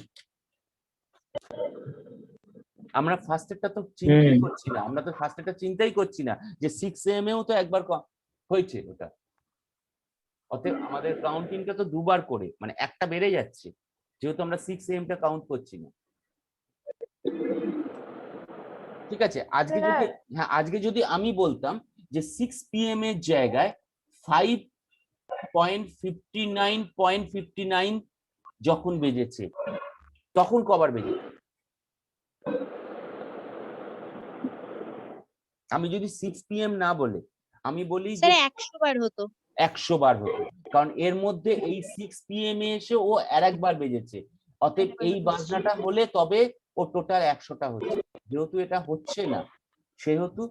[SPEAKER 1] আমরা ফার্স্টেরটা তো চিন্তাই করছি না, চিন্তাই করছি না যে 6 AM এও তো একবার হয়েছে ওটা। অতএব আমাদের কাউন্টিংটা তো দুবার করে, মানে একটা বেড়ে যাচ্ছে, যেহেতু আমরা 6 AM টা কাউন্ট করছি না। ঠিক আছে, আজকে যদি আমি বলতাম যে 6 PM এর জায়গায় 5.59.59 যখন বেজেছে, তখন কবার বেজেছে? আমি যদি 6 PM না বলে আমি বলি যে
[SPEAKER 4] 100 বার হতো।
[SPEAKER 1] 100 বার হতো, কারণ এর মধ্যে এই 6 PM এ এসে ও আরেকবার বেজেছে। অতএব এই বাজনাটা হলে তবে ও টোটাল 100টা হচ্ছে। যেহেতু এটা হচ্ছে না, সেহেতু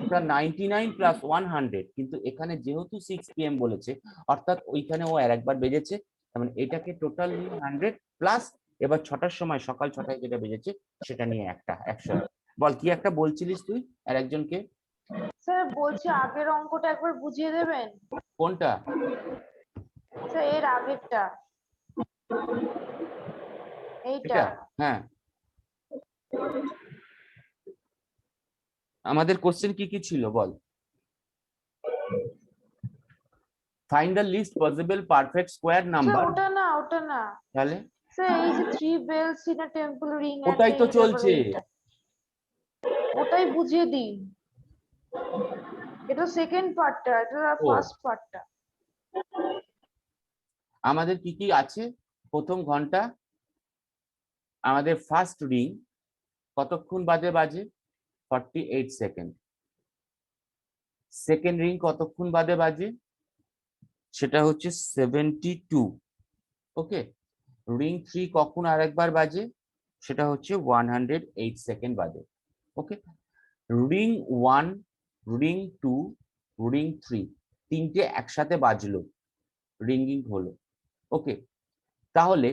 [SPEAKER 1] ওটা 99 প্লাস 100, কিন্তু এখানে যেহেতু 6 PM বলেছে, অর্থাৎ ওইখানে ও আরেকবার বেজেছে। তার মানে এটাকে টোটাল নিয়ে 100 প্লাস এবার 6টার সময়, সকাল 6টায় যেটা বেজেছে সেটা নিয়ে একটা 100। বল, কি একটা বলছিলিস তুই আর একজনকে?
[SPEAKER 5] স্যার বলছি আগের অঙ্কটা একবার বুঝিয়ে দেবেন?
[SPEAKER 1] কোনটা?
[SPEAKER 5] স্যার এর আগেরটা, এইটা।
[SPEAKER 1] এটা? হ্যাঁ, আমাদের কোশ্চেন কি কি ছিল বল? Find the least possible perfect square
[SPEAKER 5] sir
[SPEAKER 1] number.
[SPEAKER 5] ওটা না
[SPEAKER 1] তাহলে
[SPEAKER 5] স্যার এই যে 3 bells in a temple ring and
[SPEAKER 1] ওটাই তো চলছে।
[SPEAKER 5] ওটাই বুঝিয়ে দিন। এটা সেকেন্ড পার্টটা, এটা ফার্স্ট পার্টটা।
[SPEAKER 1] আমাদের কি কি আছে? প্রথম ঘন্টা, আমাদের ফার্স্ট রিং কতক্ষণ বাদে বাজে? 48 সেকেন্ড। সেকেন্ড রিং কতক্ষণ বাদে বাজে? সেটা হচ্ছে 72। ওকে, রিং 3 কখন আরেকবার বাজে? সেটা হচ্ছে 108 সেকেন্ড বাদে। ওকে, রিং 1, রিং 2, রিং 3, তিনটে একসাথে বাজলো, রিঙ্গিং হলো। ওকে, তাহলে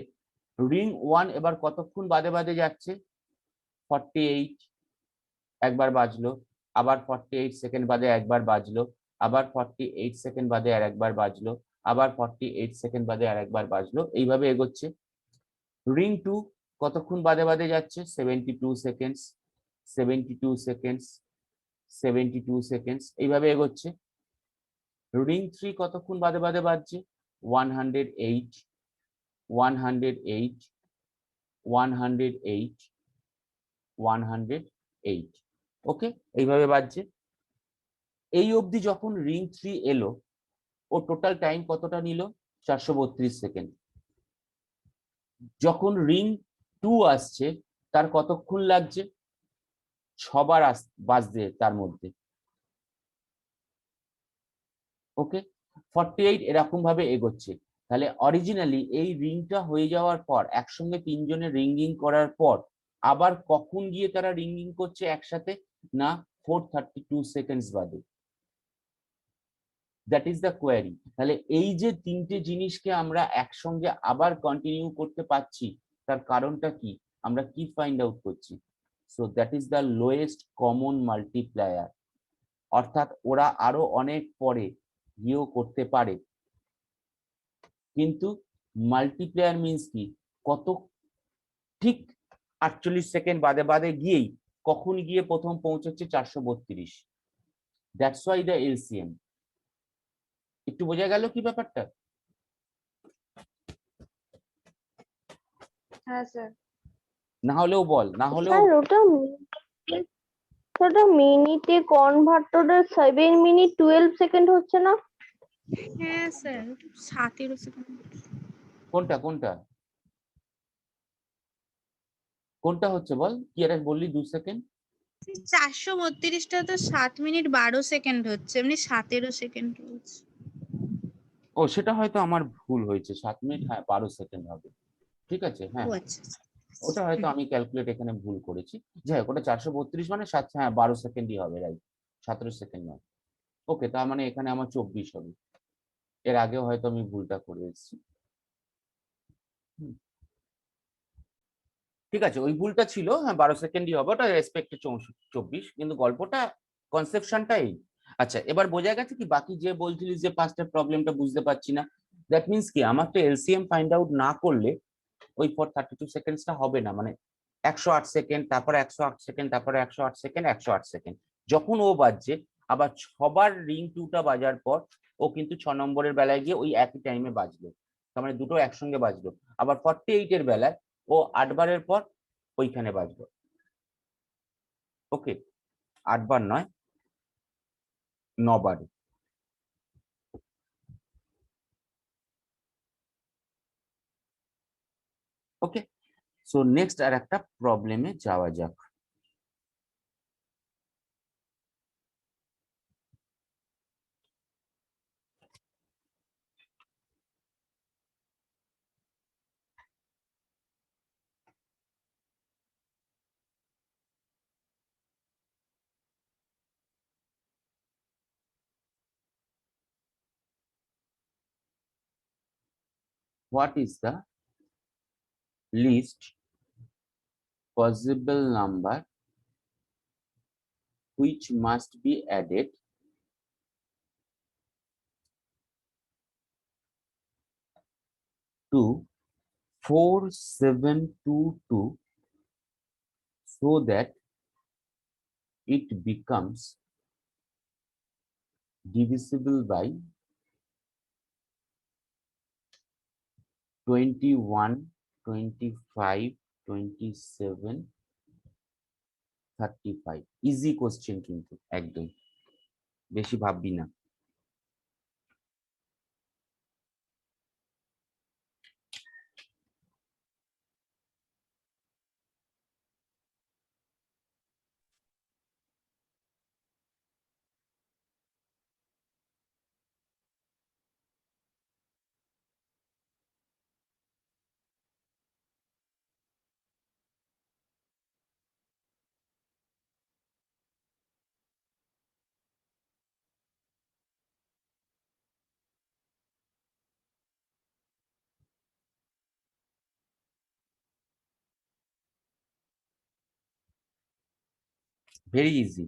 [SPEAKER 1] রিং 1 এবার কতক্ষণ বাদে বাদে যাচ্ছে? 48 একবার বাজলো, আবার 48 সেকেন্ড বাদে একবার বাজলো, আবার 48 সেকেন্ড বাদে আর একবার বাজলো, আবার 48 সেকেন্ড বাদে আর একবার বাজলো, এইভাবে এগোচ্ছে। রিং 2 কতক্ষণ বাদে বাদে যাচ্ছে? 72 সেকেন্ডস, 72 সেকেন্ডস, 72 সেকেন্ডস, এইভাবে এগোচ্ছে। রিং 3 কতক্ষণ বাদে বাদে বাজছে? 108, 108, 108, 108। ওকে, এইভাবে বাজছে। এই অবধি যখন রিং 3 এলো, ও টোটাল টাইম কতটা নিল? 432 সেকেন্ড। যখন রিং 2 আসছে, তার কতক্ষণ লাগছে? 6 বার বাজতে তার মধ্যে। ওকে, 48 এরকম ভাবে এগোচ্ছে। তাহলে অরিজিনালি এই রিংটা হয়ে যাওয়ার পর, একসঙ্গে তিনজনের রিঙ্গিং করার পর আবার কখন গিয়ে তারা রিঙ্গিং করছে একসাথে? না, 432 সেকেন্ডস বাদে। That is the query. তাহলে এই যে তিনটে জিনিসকে আমরা একসঙ্গে আবার কন্টিনিউ করতে পারছি, তার কারণটা কি? আমরা কি ফাইন্ড আউট করছি? So that is the lowest common multiplier. অর্থাৎ ওরা আরো অনেক পরে গিয়েও করতে পারে, কিন্তু মাল্টিপ্লায়ার মিন্স কি? কত ঠিক 48 সেকেন্ড বাদে বাদে গিয়েই কখন গিয়ে প্রথম পৌঁছচ্ছে 432। That's why the LCM. একটু বোঝা গেল কি ব্যাপারটা?
[SPEAKER 5] হ্যাঁ স্যার।
[SPEAKER 1] না হলেও বল, না হলেও
[SPEAKER 3] স্যার ওটা মিনিটে কনভার্টেড 7 মিনিট 12 সেকেন্ড হচ্ছে না?
[SPEAKER 4] হ্যাঁ স্যার, 17 সেকেন্ড।
[SPEAKER 1] কোনটা কোনটা কোনটা হচ্ছে বল, কি আর বললি 2 সেকেন্ড?
[SPEAKER 4] 432টা তো 7 মিনিট 12 সেকেন্ড হচ্ছে, এমনি 17 সেকেন্ড হচ্ছে।
[SPEAKER 1] ও, সেটা হয়তো আমার ভুল হয়েছে, 7 মিনিট, হ্যাঁ 12 সেকেন্ড হবে। ঠিক আছে,
[SPEAKER 4] ও
[SPEAKER 1] হ্যাঁ,
[SPEAKER 4] আচ্ছা।
[SPEAKER 1] ওটা হয়তো আমি ক্যালকুলেট এখানে ভুল করেছি। যাই হোক, ওটা 432 মানে 7, হ্যাঁ 12 সেকেন্ডই হবে, রাইট, 17 সেকেন্ড নয়। ওকে, তার মানে এখানে আমার 24 হবে। এর আগেও হয়তো আমি ভুলটা করে এসেছি। ঠিক আছে, ওই ভুলটা ছিল, হ্যাঁ 12 সেকেন্ডই হবে, ওটা রেসপেক্টে 24, কিন্তু গল্পটা, কনসেপশনটা এই। আচ্ছা, এবার বোঝা গেছে কি? বাকি যে বলছিলিস যে ফার্স্টের প্রবলেমটা বুঝতে পারছি না, দ্যাট মিন্স কি আমার তো এলসিএম ফাইন্ড আউট না করলে ওই 432 সেকেন্ডসটা হবে না। মানে 108 সেকেন্ড, তারপরে 108 সেকেন্ড, তারপরে 108 সেকেন্ড, 108 সেকেন্ড যখন ও বাজছে, আবার 6বার রিং 2টা বাজার পর ও কিন্তু 6 নম্বরের বেলায় গিয়ে ওই একই টাইমে বাজলো, তার মানে দুটো একসঙ্গে বাজলো। আবার 48 এর বেলায় ও 8 বারের পর ওইখানে বাজলো। ওকে, 8 বার নয়, 9 বারে। ওকে, সো নেক্সট আর একটা প্রবলেমে যাওয়া যাক। What is the least possible number which must be added to 4722 so that it becomes divisible by 21, 25, 27, 35? Easy question, কিন্তু একদম বেশি ভাববি না। Very easy.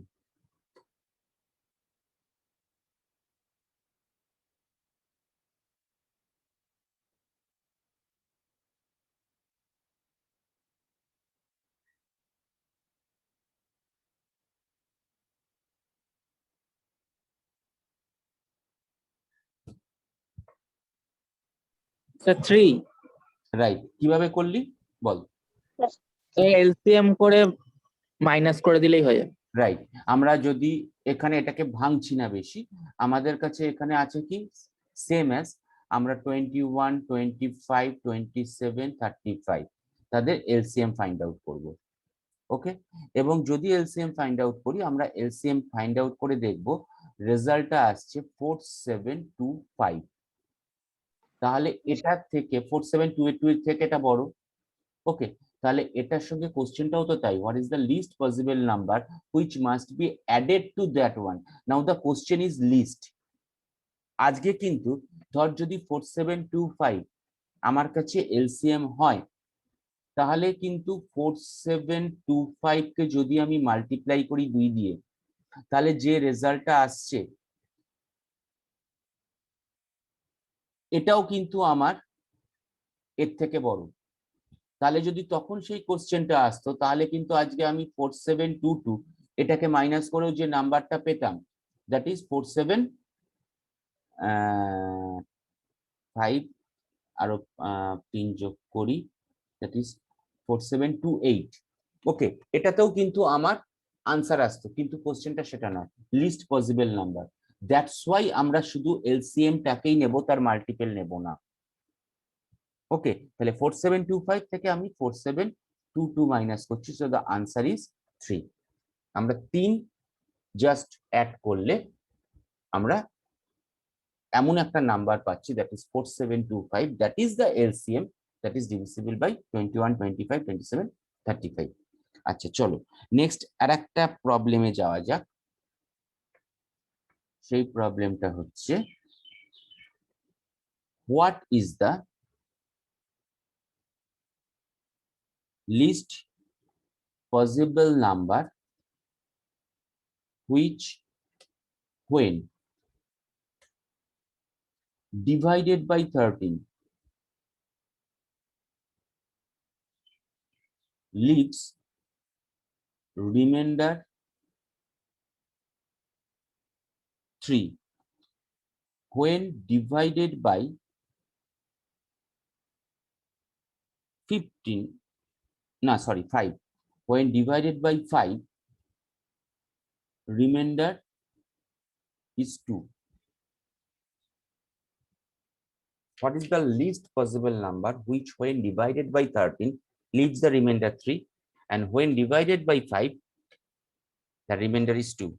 [SPEAKER 2] স্যার 3
[SPEAKER 1] রাইট, কিভাবে করলি বল।
[SPEAKER 2] এলসিএম করে মাইনাস করে দিলেই হয়ে যাবে।
[SPEAKER 1] রাইট, আমরা যদি এখানে এটাকে ভাঙছি না বেশি, আমাদের কাছে এখানে আছে কি সেম অ্যাজ, আমরা 21, 25, 27, 35 তাদের এলসিএম ফাইন্ড আউট করব। ওকে, এবং যদি এলসিএম ফাইন্ড আউট করি, আমরা এলসিএম ফাইন্ড আউট করে দেখব রেজাল্টটা আসছে 4725। তাহলে এটার থেকে 4722 থেকে এটা বড়। ওকে, তাহলে এটার সঙ্গে কোশ্চেনটাও তো তাই, what is the least possible number which must be added to that one. Now the question is least. আজকে কিন্তু ধর যদি 4725 আমার কাছে এলসিএম হয়, তাহলে কিন্তু 4725 কে যদি আমি মাল্টিপ্লাই করি 2 দিয়ে, তাহলে যে রেজাল্টটা আসছে এটাও কিন্তু আমার এর থেকে বড়। তাহলে যদি তখন সেই কোশ্চেনটা আসতো, তাহলে কিন্তু আজকে আমি 4722 এটাকে মাইনাস করেও যে নাম্বারটা পেতাম, দ্যাট ইজ 4725 আরো 3 যোগ করি, দ্যাট ইজ 4728। ওকে, এটাতেও কিন্তু আমার আনসার আসতো, কিন্তু কোশ্চেনটা সেটা নয়, least possible number. That's why আমরা শুধু এলসিএম টাকেই নেব, তার মাল্টিপল নেব না। ওকে, তাহলে 4725 থেকে আমি 4722 মাইনাস করছি, সো দ্য আনসার ইজ 3। আমরা 3 জাস্ট অ্যাড করলে আমরা এমন একটা নাম্বার পাচ্ছি, that is 4725, that is the LCM, that is divisible by 21, 25, 27, 35। আচ্ছা চলো নেক্সট আর একটা প্রবলেমে যাওয়া যাক। সেই প্রবলেমটা হচ্ছে, what is the least possible number which when divided by 13 leaves remainder 3, when divided by 15, no sorry 5, when divided by 5 remainder is 2. What is the least possible number which when divided by 13 leaves the remainder 3, and when divided by 5 the remainder is 2?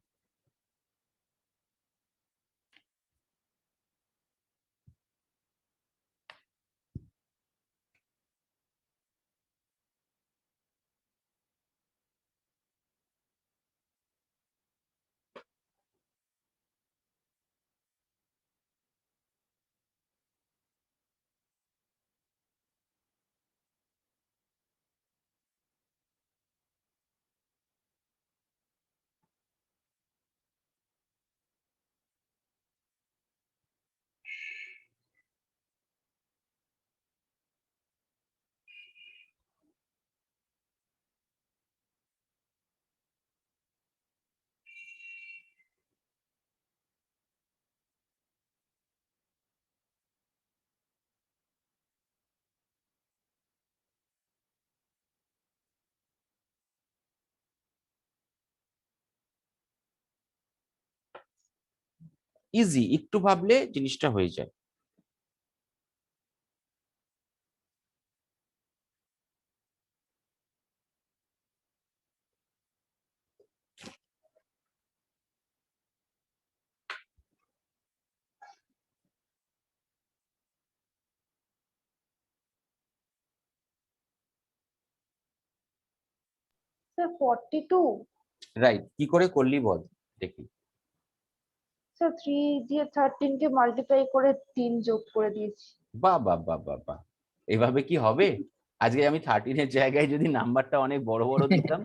[SPEAKER 1] Easy, একটু ভাবলে জিনিসটা হয়ে যায়।
[SPEAKER 5] Sir 42।
[SPEAKER 1] Right, কি করে করলি বল দেখি।
[SPEAKER 5] Sir 3 দিয়ে 13 কে মাল্টিপ্লাই করে 3 যোগ করে দিয়েছি।
[SPEAKER 1] বাহ বাহ বাহ বাহ বাহ, এভাবে কি হবে? আজকে আমি 13 এর জায়গায় যদি নাম্বারটা অনেক বড় বড় দিতাম।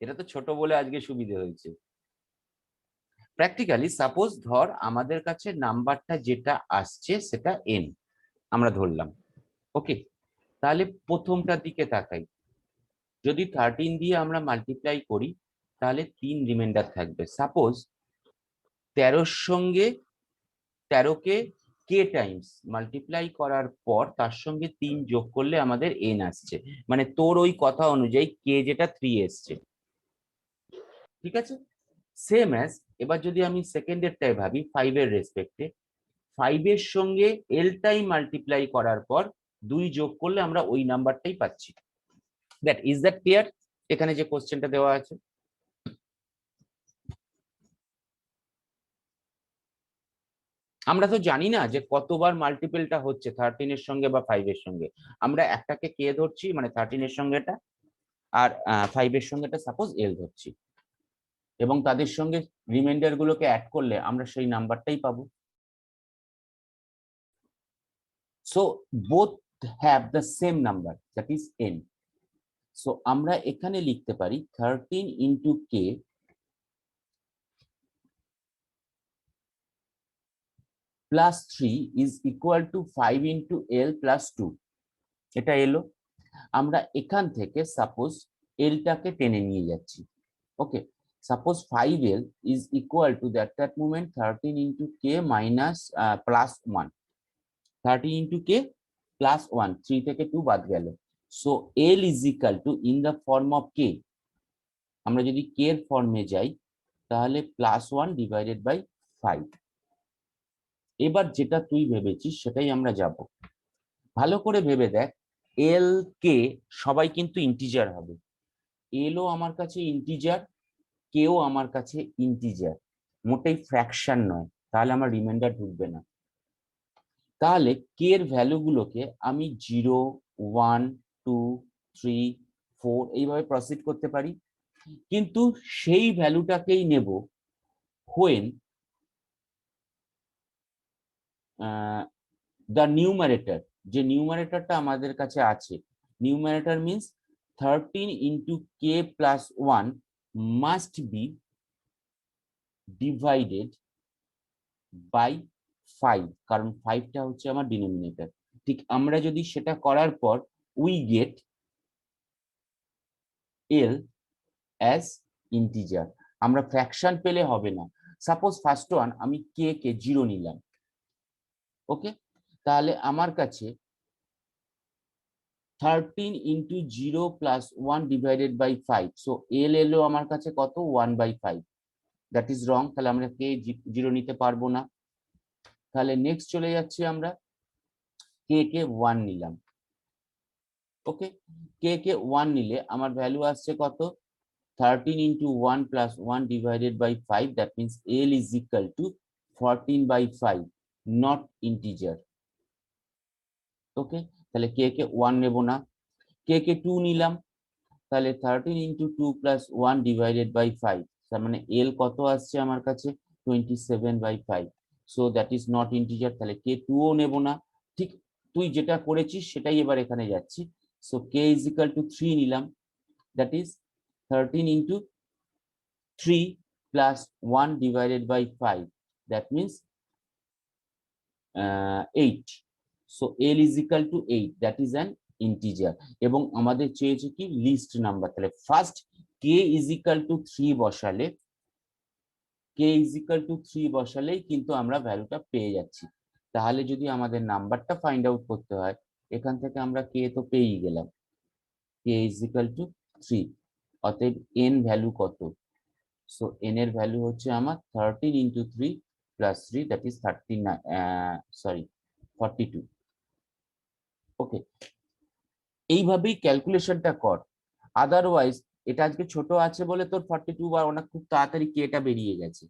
[SPEAKER 1] এটা তো ছোট বলে আজকে সুবিধে হয়েছে। প্র্যাকটিক্যালি সাপোজ ধর আমাদের কাছে নাম্বারটা যেটা আসছে সেটা n আমরা ধরলাম, ওকে। তাহলে প্রথমটার দিকে তাকাই, যদি 13 দিয়ে আমরা মাল্টিপ্লাই করি তাহলে 3 রিমাইন্ডার থাকবে। সাপোজ 13 সঙ্গে 13কে k টাইমস মাল্টিপ্লাই করার পর তার সঙ্গে 3 যোগ করলে আমাদের n আসছে, মানে তোর ওই কথা অনুযায়ী k যেটা 3 এসছে, ঠিক আছে। সেম অ্যাজ এবার যদি আমি সেকেন্ডেরটাই ভাবি 5 এর রেসপেক্টে, 5 এর সঙ্গে l টাইম মাল্টিপ্লাই করার পর 2 যোগ করলে আমরা ওই নাম্বারটাই পাচ্ছি। That clear? এখানে যে কোশ্চেনটা দেওয়া আছে, আমরা তো জানি না যে কতবার মাল্টিপলটা হচ্ছে 13 এর সঙ্গে বা 5 এর সঙ্গে। আমরা একটাকে কে ধরছি, মানে 13 এর সঙ্গে এটা, আর 5 এর সঙ্গে এটা সাপোজ এল ধরছি, এবং তাদের সঙ্গে রিমাইন্ডার গুলোকে অ্যাড করলে আমরা সেই নাম্বারটাই পাবো। So both have the same number, that is n। So আমরা এখানে লিখতে পারি 13 into k plus 3 is equal two 5 into L plus 2। এটা এলো। আমরা এখান থেকে সাপোজ এলটাকে টেনে নিয়ে যাচ্ছি, okay. Suppose 5l is equal to that moment 13 into k minus plus 1, 13 into K plus 1, 3 থেকে 2 বাদ গেল। So L is equal to in the form of k, আমরা যদি কে এর ফর্মে যাই তাহলে প্লাস 1 ডিভাইডেড বাই 5। এবার যেটা তুই ভেবেছিস সেটাই আমরা যাব। ভালো করে ভেবে দেখ, এল কে সবাই কিন্তু ইন্টিজার হবে, এলও আমার কাছে ইন্টিজার, কেও আমার কাছে ইন্টিজার, মোটেই ফ্র্যাকশন নয়, তাহলে আমার রিমাইন্ডার ঢুকবে না। তাহলে কে এর ভ্যালুগুলোকে আমি 0, 1, 2, 3, 4 এইভাবে প্রসিড করতে পারি, কিন্তু সেই ভ্যালুটাকেই নেব when দ্য নিউমারেটর, যে নিউমারেটরটা আমাদের কাছে আছে, numerator means 13 into K plus 1 must be divided by 5, কারণ 5টা হচ্ছে আমার ডিনোমিনেটর। ঠিক আমরা যদি সেটা করার পর we get L as integer, আমরা ফ্র্যাকশন পেলে হবে না। সাপোজ ফার্স্ট ওয়ান আমি কে 0 নিলাম, ওকে। তাহলে আমার কাছে 13 into 0 plus 1 divided by 5, so L এলো আমার কাছে কত 1/5, দ্যাট ইজ রং, তাহলে আমরা কে 0 নিতে পারবো না। তাহলে নেক্সট চলে যাচ্ছি আমরা কে 1 নিলাম, ওকে। কে 1 নিলে আমার ভ্যালু আসছে কত 13 into 1 plus 1 divided by 5, that means L is equal to 14/5, not integer, okay. তাহলে কে 1 নেব না। কে 2 নিলাম, তাহলে 13 ইন্টু 2 প্লাস 1 ডিভাইডেড বাই 5, তার মানে এল কত আসছে আমার কাছে 27/5, so that is not integer, তাহলে কে 2ও নেব না। ঠিক তুই যেটা করেছিস সেটাই এবার এখানে যাচ্ছি। So K is equal to 3 নিলাম, that is 13 into 3 plus 1 divided by 5, that means 8, so L is equal to 8, that is an integer. এবং আমাদের চেয়েছে কি লিস্ট নাম্বার, তাহলে first K is equal to 3 বসালে, কে ইজ ইকুয়াল টু 3 বসালেই কিন্তু আমরা ভ্যালুটা পেয়ে যাচ্ছি। তাহলে যদি আমাদের নাম্বারটা ফাইন্ড আউট করতে হয়, এখান থেকে আমরা কে তো পেয়েই গেলাম, কে ইজ ইকুয়াল টু 3, অতএব এন ভ্যালু কত, সো এন এর ভ্যালু হচ্ছে আমার 13 ইন্টু 3 প্লাস 3, দ্যাট ইজ 42, ওকে। এইভাবেই ক্যালকুলেশনটা কর, আদারওয়াইজ এটা আজকে ছোট আছে বলে তোর 42 বা অনেক খুব তাড়াতাড়ি কেটা বেরিয়ে গেছে,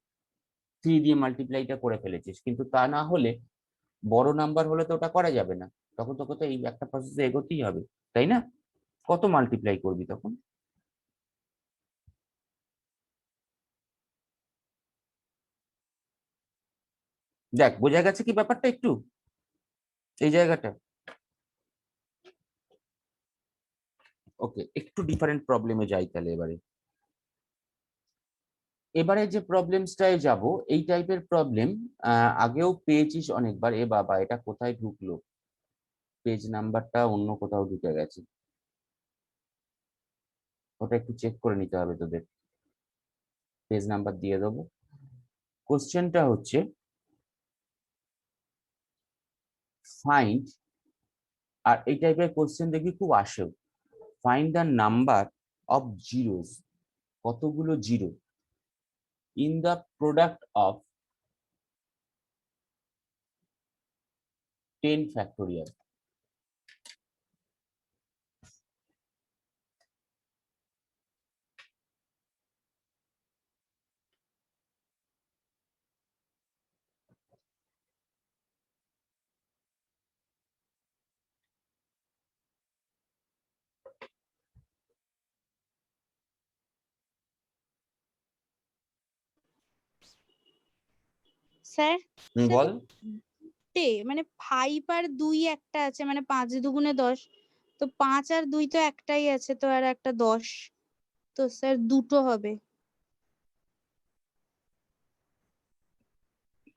[SPEAKER 1] 3 দিয়ে মাল্টিপ্লাইটা করে ফেলেছিস, কিন্তু তা না হলে বড় নাম্বার হলে তো ওটা করা যাবে না, তখন তোকে তো এই একটা প্রসেসে এগোতেই হবে, তাই না? কত মাল্টিপ্লাই করবি তখন? দেখ বোঝা গেছে কি ব্যাপারটা একটু এই জায়গাটা? ওকে, একটু ডিফারেন্ট প্রবলেমে যাই তাহলে এবারে। এবারে যে প্রবলেমসটায় যাব, এই টাইপের প্রবলেম আগেও পেয়েছিস অনেকবার। এ বাবা, এটা কোথায় ঢুকলো? পেজ নাম্বারটা অন্য কোথাও ঢুকে গেছে, ওটা একটু চেক করে নিতে হবে তোদের। পেজ নাম্বার দিয়ে দেবো। কোশ্চেনটা হচ্ছে ফাইন্ড, আর এই টাইপের কোশ্চেন দেখবি খুব আসেও, find the number of zeros, কতগুলো zero in the product of 10 factorial.
[SPEAKER 4] Sir
[SPEAKER 1] বল।
[SPEAKER 4] মানে 5 আর 2 একটা আছে, মানে 5 দুগুণে 10, তো 5 আর 2 তো একটাই আছে, তো আর একটা 10, তো স্যার দুটো হবে।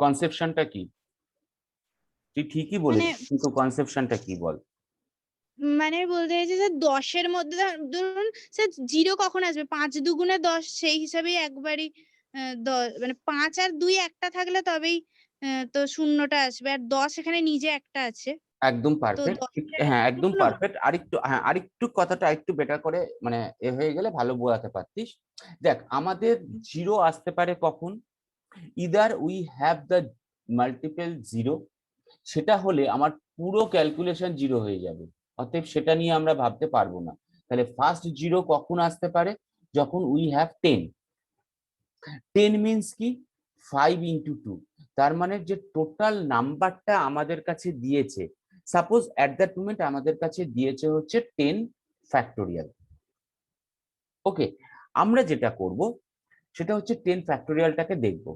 [SPEAKER 1] কনসেপশনটা কি? তুই ঠিকই বলেছিস, কিন্তু কনসেপশনটা কি বল?
[SPEAKER 4] মানে বলতে চাইছি স্যার 10-এর মধ্যে ধরুন স্যার জিরো কখন আসবে, 5 দুগুণে 10, সেই হিসাবেই একবারই মানে 5 আর 2 একটা থাকলে তবেই তো শূন্যটা আসবে, আর 10 এখানে নিজে একটা আছে,
[SPEAKER 1] একদম
[SPEAKER 4] তো
[SPEAKER 1] পারফেক্ট।
[SPEAKER 4] 10
[SPEAKER 1] হ্যাঁ, একদম
[SPEAKER 4] শূন্য।
[SPEAKER 1] পারফেক্ট। আরেকটু, হ্যাঁ, আরেকটু কথাটা একটু বেটার করে মানে এ হয়ে গেলে ভালো বোঝাতে পারতিস। দেখ, আমাদের জিরো আসতে পারে কখন? Either we have the multiple zero, সেটা হলে আমার পুরো ক্যালকুলেশন জিরো হয়ে যাবে, অতএব সেটা নিয়ে আমরা ভাবতে পারবো না। তাহলে ফার্স্ট জিরো কখন আসতে পারে? যখন উই হ্যাভ 10। 10 মিনস কি? 5 ইন্টু 2। তার মানে যে টোটাল নাম্বারটা আমাদের কাছে দিয়েছে, সাপোজ অ্যাট দ্যাট মোমেন্ট আমাদের কাছে দিয়েছে হচ্ছে 10 ফ্যাক্টোরিয়াল। ওকে, আমরা যেটা করব সেটা হচ্ছে 10 ফ্যাক্টোরিয়ালটাকে দেখব।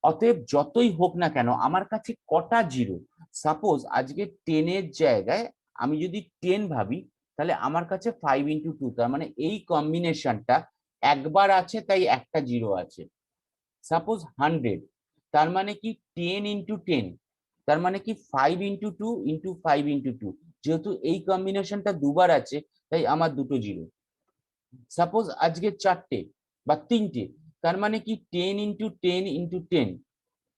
[SPEAKER 1] অতএব যতই হোক না কেন আমার কাছে কটা জিরো, সাপোজ আজকে 10 এর জায়গায় আমি যদি 10 ভাবি, তাহলে আমার কাছে 5 ইন্টু 2, তার মানে এই কম্বিনেশনটা একবার আছে তাই একটা জিরো আছে। সাপোজ 100, তার মানে কি 10 ইন্টু 10, তার মানে কি 5 ইন্টু 2 ইন্টু 5 ইন্টু 2, যেহেতু এই কম্বিনেশনটা দুবার আছে তাই আমার দুটো জিরো। সাপোজ আজকে 4টে বা 3টে, তার মানে কি 10 ইন্টু 10 ইন্টু 10,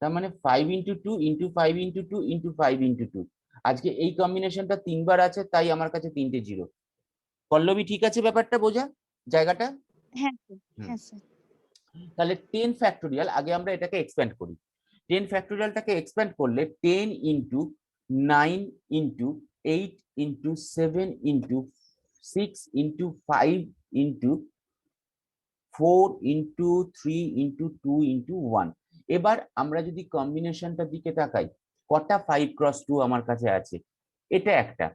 [SPEAKER 1] তার মানে 5 into 2 into 5 into 2 into 5 into 2, আজকে এই কম্বিনেশনটা তিনবার আছে তাই আমার কাছে তিনটে জিরো। পল্লবী, ঠিক আছে ব্যাপারটা বোঝা জায়গাটা?
[SPEAKER 4] হ্যাঁ স্যার, হ্যাঁ স্যার।
[SPEAKER 1] তাহলে 10 ফ্যাক্টোরিয়াল, আগে আমরা এটাকে এক্সপ্যান্ড করি। 10 ফ্যাক্টোরিয়ালটাকে এক্সপ্যান্ড করলে 10 into 9 into 8 into 7 into 6 into 5 into 4 into 3 into 2 into 1। এবার আমরা যদি কম্বিনেশনটার দিকে তাকাই, কটা 5 ক্রস 2 আমার কাছে আছে? এটা একটা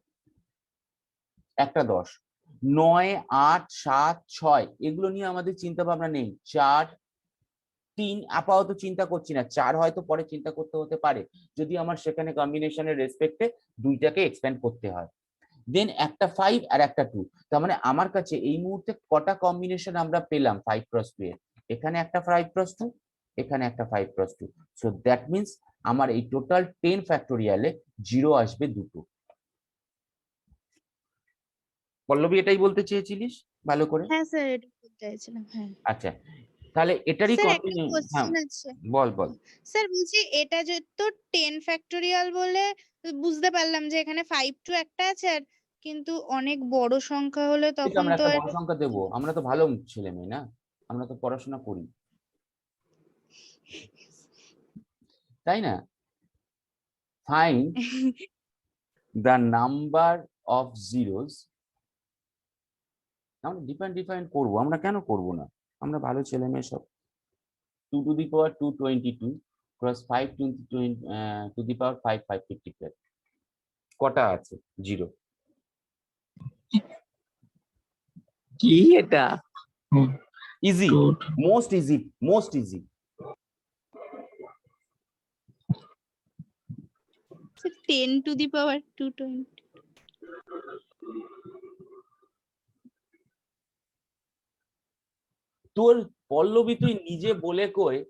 [SPEAKER 1] 10, 9, 8, 7, 6 এগুলো নিয়ে আমাদের চিন্তা ভাবনা নেই। 4, 3 আপাতত চিন্তা করছি না, 4 হয়তো পরে চিন্তা করতে হতে পারে যদি আমার সেখানে কম্বিনেশনের রেসপেক্টে দুইটাকে এক্সপ্যান্ড করতে হয়। দেন একটা 5 আর একটা 2, তার মানে আমার কাছে এই মুহূর্তে কটা কম্বিনেশন আমরা পেলাম 5 ক্রস 2 এর? এখানে একটা 5 ক্রস 2, এখানে একটা 5 ক্রস 2। সো দ্যাট মিনস আমার এই টোটাল 10 ফ্যাক্টোরিয়ালে জিরো আসবে দুটো। পল্লবী, এটাই বলতে চেয়েছিলিস ভালো করে?
[SPEAKER 4] হ্যাঁ স্যার, এটা বলতে চাইছিলাম। হ্যাঁ
[SPEAKER 1] আচ্ছা, তাহলে এটারই
[SPEAKER 4] স্যার, একটা
[SPEAKER 1] কন্টিনিউ। হ্যাঁ,
[SPEAKER 4] কোশ্চেন আছে।
[SPEAKER 1] বল বল।
[SPEAKER 4] স্যার বলছি, এটা যে তো 10 ফ্যাক্টোরিয়াল বলে বুঝতে পারলাম যে এখানে 5 টু একটা আছে, আর কিন্তু অনেক বড় সংখ্যা হলে
[SPEAKER 1] ঠিক,
[SPEAKER 4] তখন
[SPEAKER 1] আমরা
[SPEAKER 4] তো
[SPEAKER 1] একটা
[SPEAKER 4] আর
[SPEAKER 1] বড় সংখ্যা দেবো, আমরা তো ভালো ছেলে মেয়ে না, আমরা তো পড়াশোনা করি, তাই না? Find the number of zeros, আমরা ডিফাইন করবো, আমরা কেন করব না, আমরা ভালো ছেলে মেয়ে সব। 2 to the power 222 cross 5 to the power 5 555, কটা আছে জিরো?
[SPEAKER 2] কি এটা?
[SPEAKER 1] Easy, most easy, most easy.
[SPEAKER 4] 10 to the power 220।
[SPEAKER 1] তোর পল্লবী তুই নিজে বলে কয়ে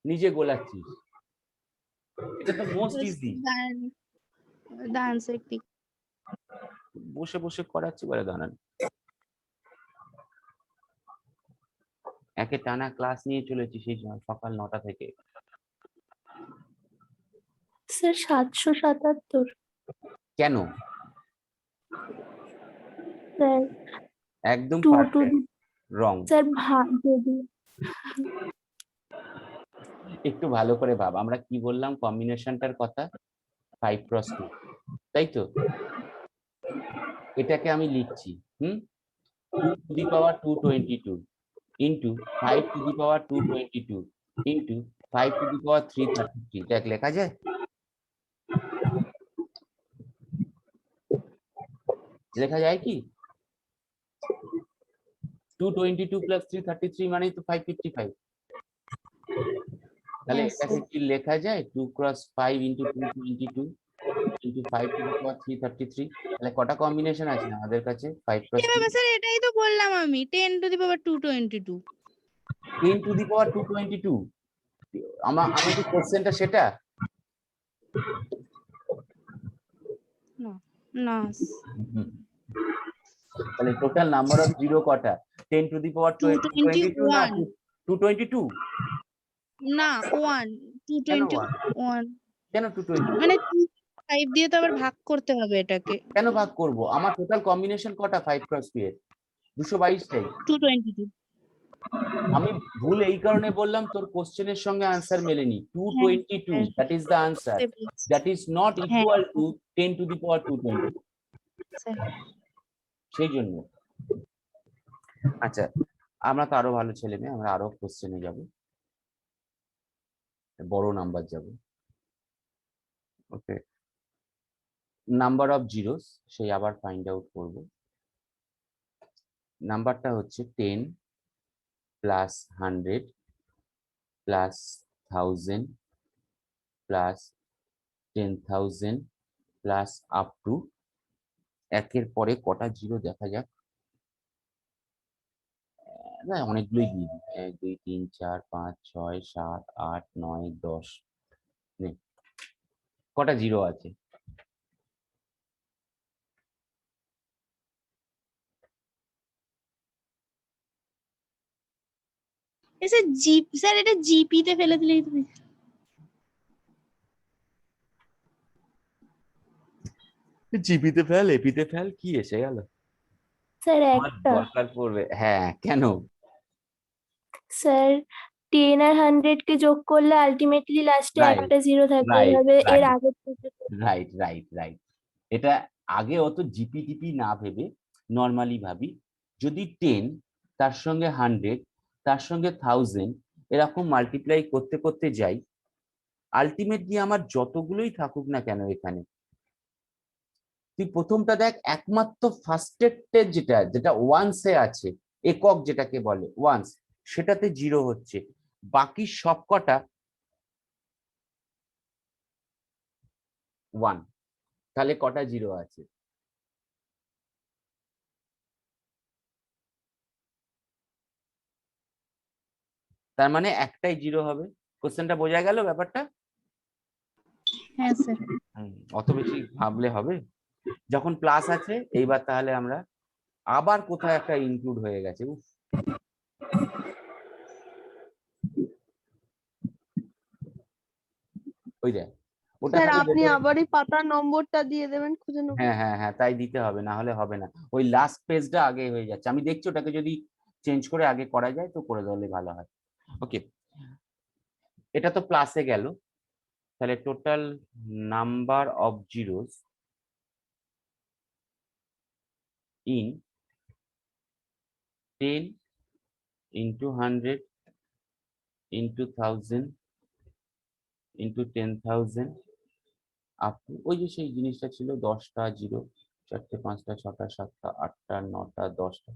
[SPEAKER 1] নিজে গোলাচ্ছিস, এটা তো মোস্ট ইজি।
[SPEAKER 4] The answer ঠিক।
[SPEAKER 1] বসে বসে করাচ্ছি, বলে দাঁড়ান, একে টানা ক্লাস নিয়ে চলেছি সেই সকাল 9টা থেকে।
[SPEAKER 7] স্যার 777।
[SPEAKER 1] কেন?
[SPEAKER 7] স্যার
[SPEAKER 1] একদম
[SPEAKER 7] 2 to
[SPEAKER 1] perfect,
[SPEAKER 7] the
[SPEAKER 1] wrong.
[SPEAKER 7] Sir যদি
[SPEAKER 1] একটু ভালো করে ভাব, আমরা কি বললাম কম্বিনেশনটার কথা, 5 × 2, তাই তো? এটাকে আমি লিখছি 2 to the power 222 into 5 to the power 222 into 5 to the power 333। দেখ লেখা যায়? লেখা যায় কি? 222 plus 333 মানেই তো 555। তাহলে
[SPEAKER 4] Yes,
[SPEAKER 1] এটাকে
[SPEAKER 4] sir.
[SPEAKER 1] কি লেখা যায় 2 × 5 into 222 into 5 to the power 333? তাহলে কটা কম্বিনেশন আছে আমাদের কাছে? 5 + 2
[SPEAKER 4] বাবা স্যার এটাই তো বললাম আমি, 10 to the power 222।
[SPEAKER 1] 10 to the power 222। আমার কি কোশ্চেনটা সেটা?
[SPEAKER 4] না
[SPEAKER 1] তাহলে টোটাল নাম্বার অফ জিরো কটা? 10 to the power 22 না 222?
[SPEAKER 4] না 1
[SPEAKER 1] কেন
[SPEAKER 4] 221।
[SPEAKER 1] কেন 220?
[SPEAKER 4] মানে 5 দিয়ে তো আবার ভাগ করতে হবে এটাকে।
[SPEAKER 1] কেন ভাগ করব? আমার টোটাল কম্বিনেশন কটা 5 × 2 এর? 222টাই।
[SPEAKER 4] 222।
[SPEAKER 1] আমি ভুল এই কারণে বললাম, তোর কোশ্চেনের সঙ্গে আনসার মেলেনি। 222, that is the answer, that is not equal to 10 to the power 220। সেই জন্য। আচ্ছা, আমরা তো আরো ভালো ছেলে মেয়ে, আমরা আরো কোশ্চেনে যাব, বড় নাম্বার যাব। ওকে, নাম্বার অফ জিরোস সেই আবার ফাইন্ড আউট করব। নাম্বারটা হচ্ছে 10 plus 100 plus 1000 plus 10,000 plus up to, একের পরে কটা জিরো দেখা যাক। না, অনেকগুলোই দিয়ে দিই। 1 2 3 4 5 6 7 8 9 10। কটা জিরো আছে?
[SPEAKER 4] স্যার এটা জিপি তে ফেলে দিলেই তুমি।
[SPEAKER 1] জিপিতে ফেল, এপিতে ফেল, কি এসে গেল?
[SPEAKER 7] স্যার
[SPEAKER 1] আমার
[SPEAKER 7] একটা।
[SPEAKER 1] দরকার পড়বে। হ্যাঁ, কেন?
[SPEAKER 7] স্যার 10 আর 100 কে যোগ করলে আলটিমেটলি লাস্টে
[SPEAKER 1] Right,
[SPEAKER 7] একটা জিরো থাকে,
[SPEAKER 1] right,
[SPEAKER 7] এইভাবে এর
[SPEAKER 1] right.
[SPEAKER 7] আগে থেকে।
[SPEAKER 1] Right right right. এটা আগে অত জিপি টিপি না ভেবে নর্মালি ভাবি, যদি 10 তার সঙ্গে 100 তার সঙ্গে 1000 এরকম মাল্টিপ্লাই করতে করতে যাই, আলটিমেটলি আমার যতগুলোই থাকুক না কেন এখানে, তুই প্রথমটা দেখ, একমাত্র ফার্স্টের যেটা যেটা ওয়ান্সে আছে, একক যেটাকে বলে ওয়ান্স, সেটাতে জিরো হচ্ছে। বাকি সবকটা 1। তাহলে কটা জিরো আছে? তার মানে একটাই জিরো হবে। কোশ্চেনটা বোঝা গেল ব্যাপারটা?
[SPEAKER 4] হ্যাঁ স্যার।
[SPEAKER 1] অত বেশি ভাবলে হবে? যখন প্লাস আছে এইবার তাহলে আমরা আবার কোথাও একটা ইনক্লুড হয়ে গেছে। উফ, ওই দেখ ওটা
[SPEAKER 3] স্যার
[SPEAKER 1] খালি
[SPEAKER 3] আপনি
[SPEAKER 1] ভেতরে।
[SPEAKER 3] আবার এই পাতার নম্বরটা দিয়ে দেবেন, খুঁজে নেবো।
[SPEAKER 1] হ্যাঁ হ্যাঁ হ্যাঁ, তাই দিতে হবে, না হলে হবে না। ওই লাস্ট পেজটা আগে হয়ে যাচ্ছে, আমি দেখছি ওটাকে যদি চেঞ্জ করে আগে করা যায় তো করে দিলে ভালো হয়। ওকে, এটা তো প্লাসে গেল। তাহলে total number of zeros in 10 into 100 into 1000 into 10,000 up to, ওই যে সেই জিনিসটা ছিল 10টা জিরো, 4টে 5টা 6টা 7টা 8টা 9টা 10টা।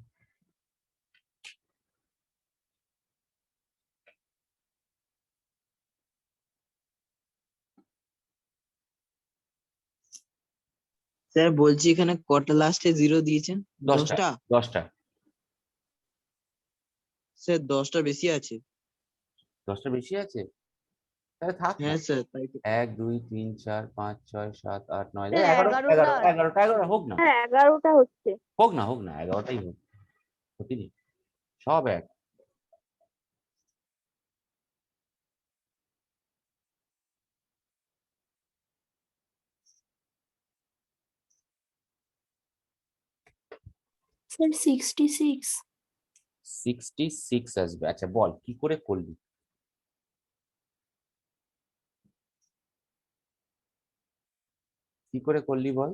[SPEAKER 6] স্যার বলছি এখানে কটা লাস্টে জিরো দিয়েছেন?
[SPEAKER 1] 10টা 10টা।
[SPEAKER 6] স্যার 10টা বেশি আছে।
[SPEAKER 1] 10টা বেশি আছে, তাহলে থাক না।
[SPEAKER 6] হ্যাঁ স্যার তাই তো।
[SPEAKER 1] 1 2 3 4 5 6 7 8 9
[SPEAKER 3] স্যার
[SPEAKER 1] 11
[SPEAKER 3] 11টা
[SPEAKER 1] 11 হোক না,
[SPEAKER 3] হ্যাঁ 11টা হচ্ছে।
[SPEAKER 1] হোক না 11টাই হোক, ক্ষতি নেই, সব এক।
[SPEAKER 7] স্যার 66।
[SPEAKER 1] 66 আসবে। আচ্ছা বল কি করে করলি? কি করে করলি বল,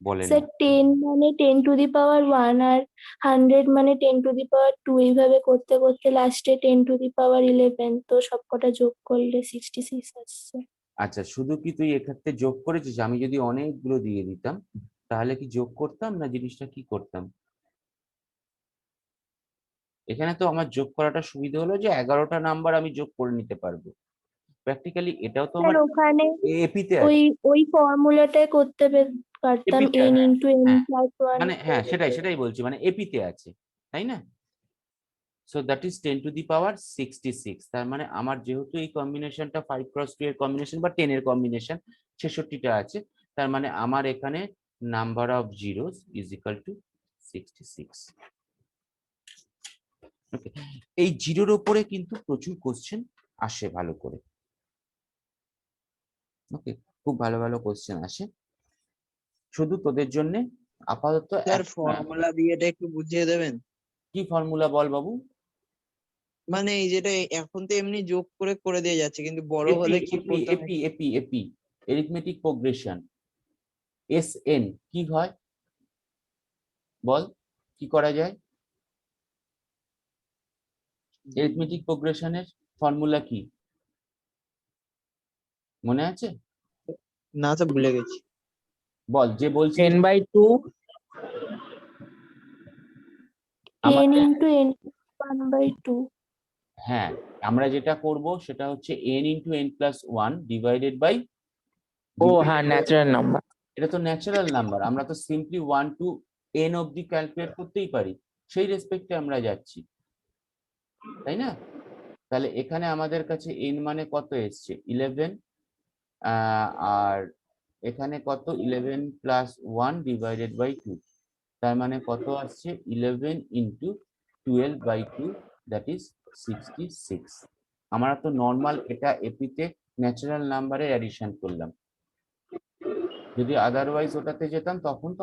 [SPEAKER 1] বলে
[SPEAKER 7] স্যার
[SPEAKER 1] না।
[SPEAKER 7] 10 মানে 10 টু দি পাওয়ার 1 আর 100 মানে 10 টু দি পাওয়ার 2, এইভাবে করতে করতে লাস্টে 10 টু দি পাওয়ার 11, তো সবকটা যোগ করলে 66 আসছে।
[SPEAKER 1] আচ্ছা শুধু কি তুই এক্ষেত্রে যোগ করেছিস? আমি যদি অনেকগুলো দিয়ে দিতাম তাহলে কি যোগ করতাম না জিনিসটা কি করতাম? এখানে তো আমার যোগ করাটা সুবিধা হলো যে 11টা নাম্বার আমি যোগ করে নিতে পারবো। প্র্যাকটিক্যালি এটাও তো
[SPEAKER 7] স্যার
[SPEAKER 1] আমার
[SPEAKER 7] ওখানে
[SPEAKER 1] এপিতে
[SPEAKER 7] ওই
[SPEAKER 1] আছে,
[SPEAKER 7] ওই ফর্মুলাটাই করতে পারতাম,
[SPEAKER 1] এপিতে,
[SPEAKER 7] n
[SPEAKER 1] হ্যাঁ
[SPEAKER 7] ইন্টু n
[SPEAKER 1] হ্যাঁ,
[SPEAKER 7] প্লাস 1।
[SPEAKER 1] মানে হ্যাঁ সেটাই বলছি, মানে এপিতে আছে, তাই না? So that is 10 to the power 66। তার মানে আমার যেহেতু এই কম্বিনেশনটা 5 ক্রস 2 এর কম্বিনেশন বা 10 এর কম্বিনেশন 66টা আছে, তার মানে আমার এখানে number of zeros is equal two 66। ওকে, এই জিরোর উপরে কিন্তু প্রচুর কোশ্চেন আসে ভালো করে। ওকে, খুব ভালো ভালো কোশ্চেন আসে, শুধু তোদের জন্য আপাতত
[SPEAKER 6] স্যার ফর্মুলা দিয়ে এটা একটু বুঝিয়ে দেবেন?
[SPEAKER 1] কি ফর্মুলা বল বাবু?
[SPEAKER 6] মানে এই যেটা এখন তো এমনি যোগ করে করে দিয়ে যাচ্ছে, কিন্তু বড় হলে কি করতে হবে?
[SPEAKER 1] এপি এরিথমেটিক প্রোগ্রেশন, এসএন কি হয় বল, কি করা যায়? এরিথমেটিক প্রোগ্রেশনের ফর্মুলা কি মনে আছে?
[SPEAKER 6] না স্যার ভুলে গেছি।
[SPEAKER 1] বল, যে বলছিস
[SPEAKER 2] 10/2
[SPEAKER 7] n
[SPEAKER 1] আমাদের,
[SPEAKER 7] ইন্টু n 1/2।
[SPEAKER 1] হ্যাঁ আমরা যেটা করব সেটা হচ্ছে n into n plus 1 divided by,
[SPEAKER 2] ও হ্যাঁ, ন্যাচারাল নাম্বার।
[SPEAKER 1] এটা তো ন্যাচারাল নাম্বার, আমরা তো সিম্পলি 1 টু n অবধি ক্যালকুলেট করতেই পারি, সেই রেসপেক্টে আমরা যাচ্ছি, তাই না? তাহলে এখানে আমাদের কাছে n মানে কত এসছে 11, আর এখানে কত 11 প্লাস 1 ডিভাইডেড বাই 2, তার মানে কত আসছে 11 ইন্টু 12/2, দ্যাট ইজ 66। আমরা তো নর্মাল এটা এপিতে ন্যাচারাল নাম্বারের অ্যাডিশন করলাম, যদি আদারওয়াইজ ওটাতে যেতাম তখন তো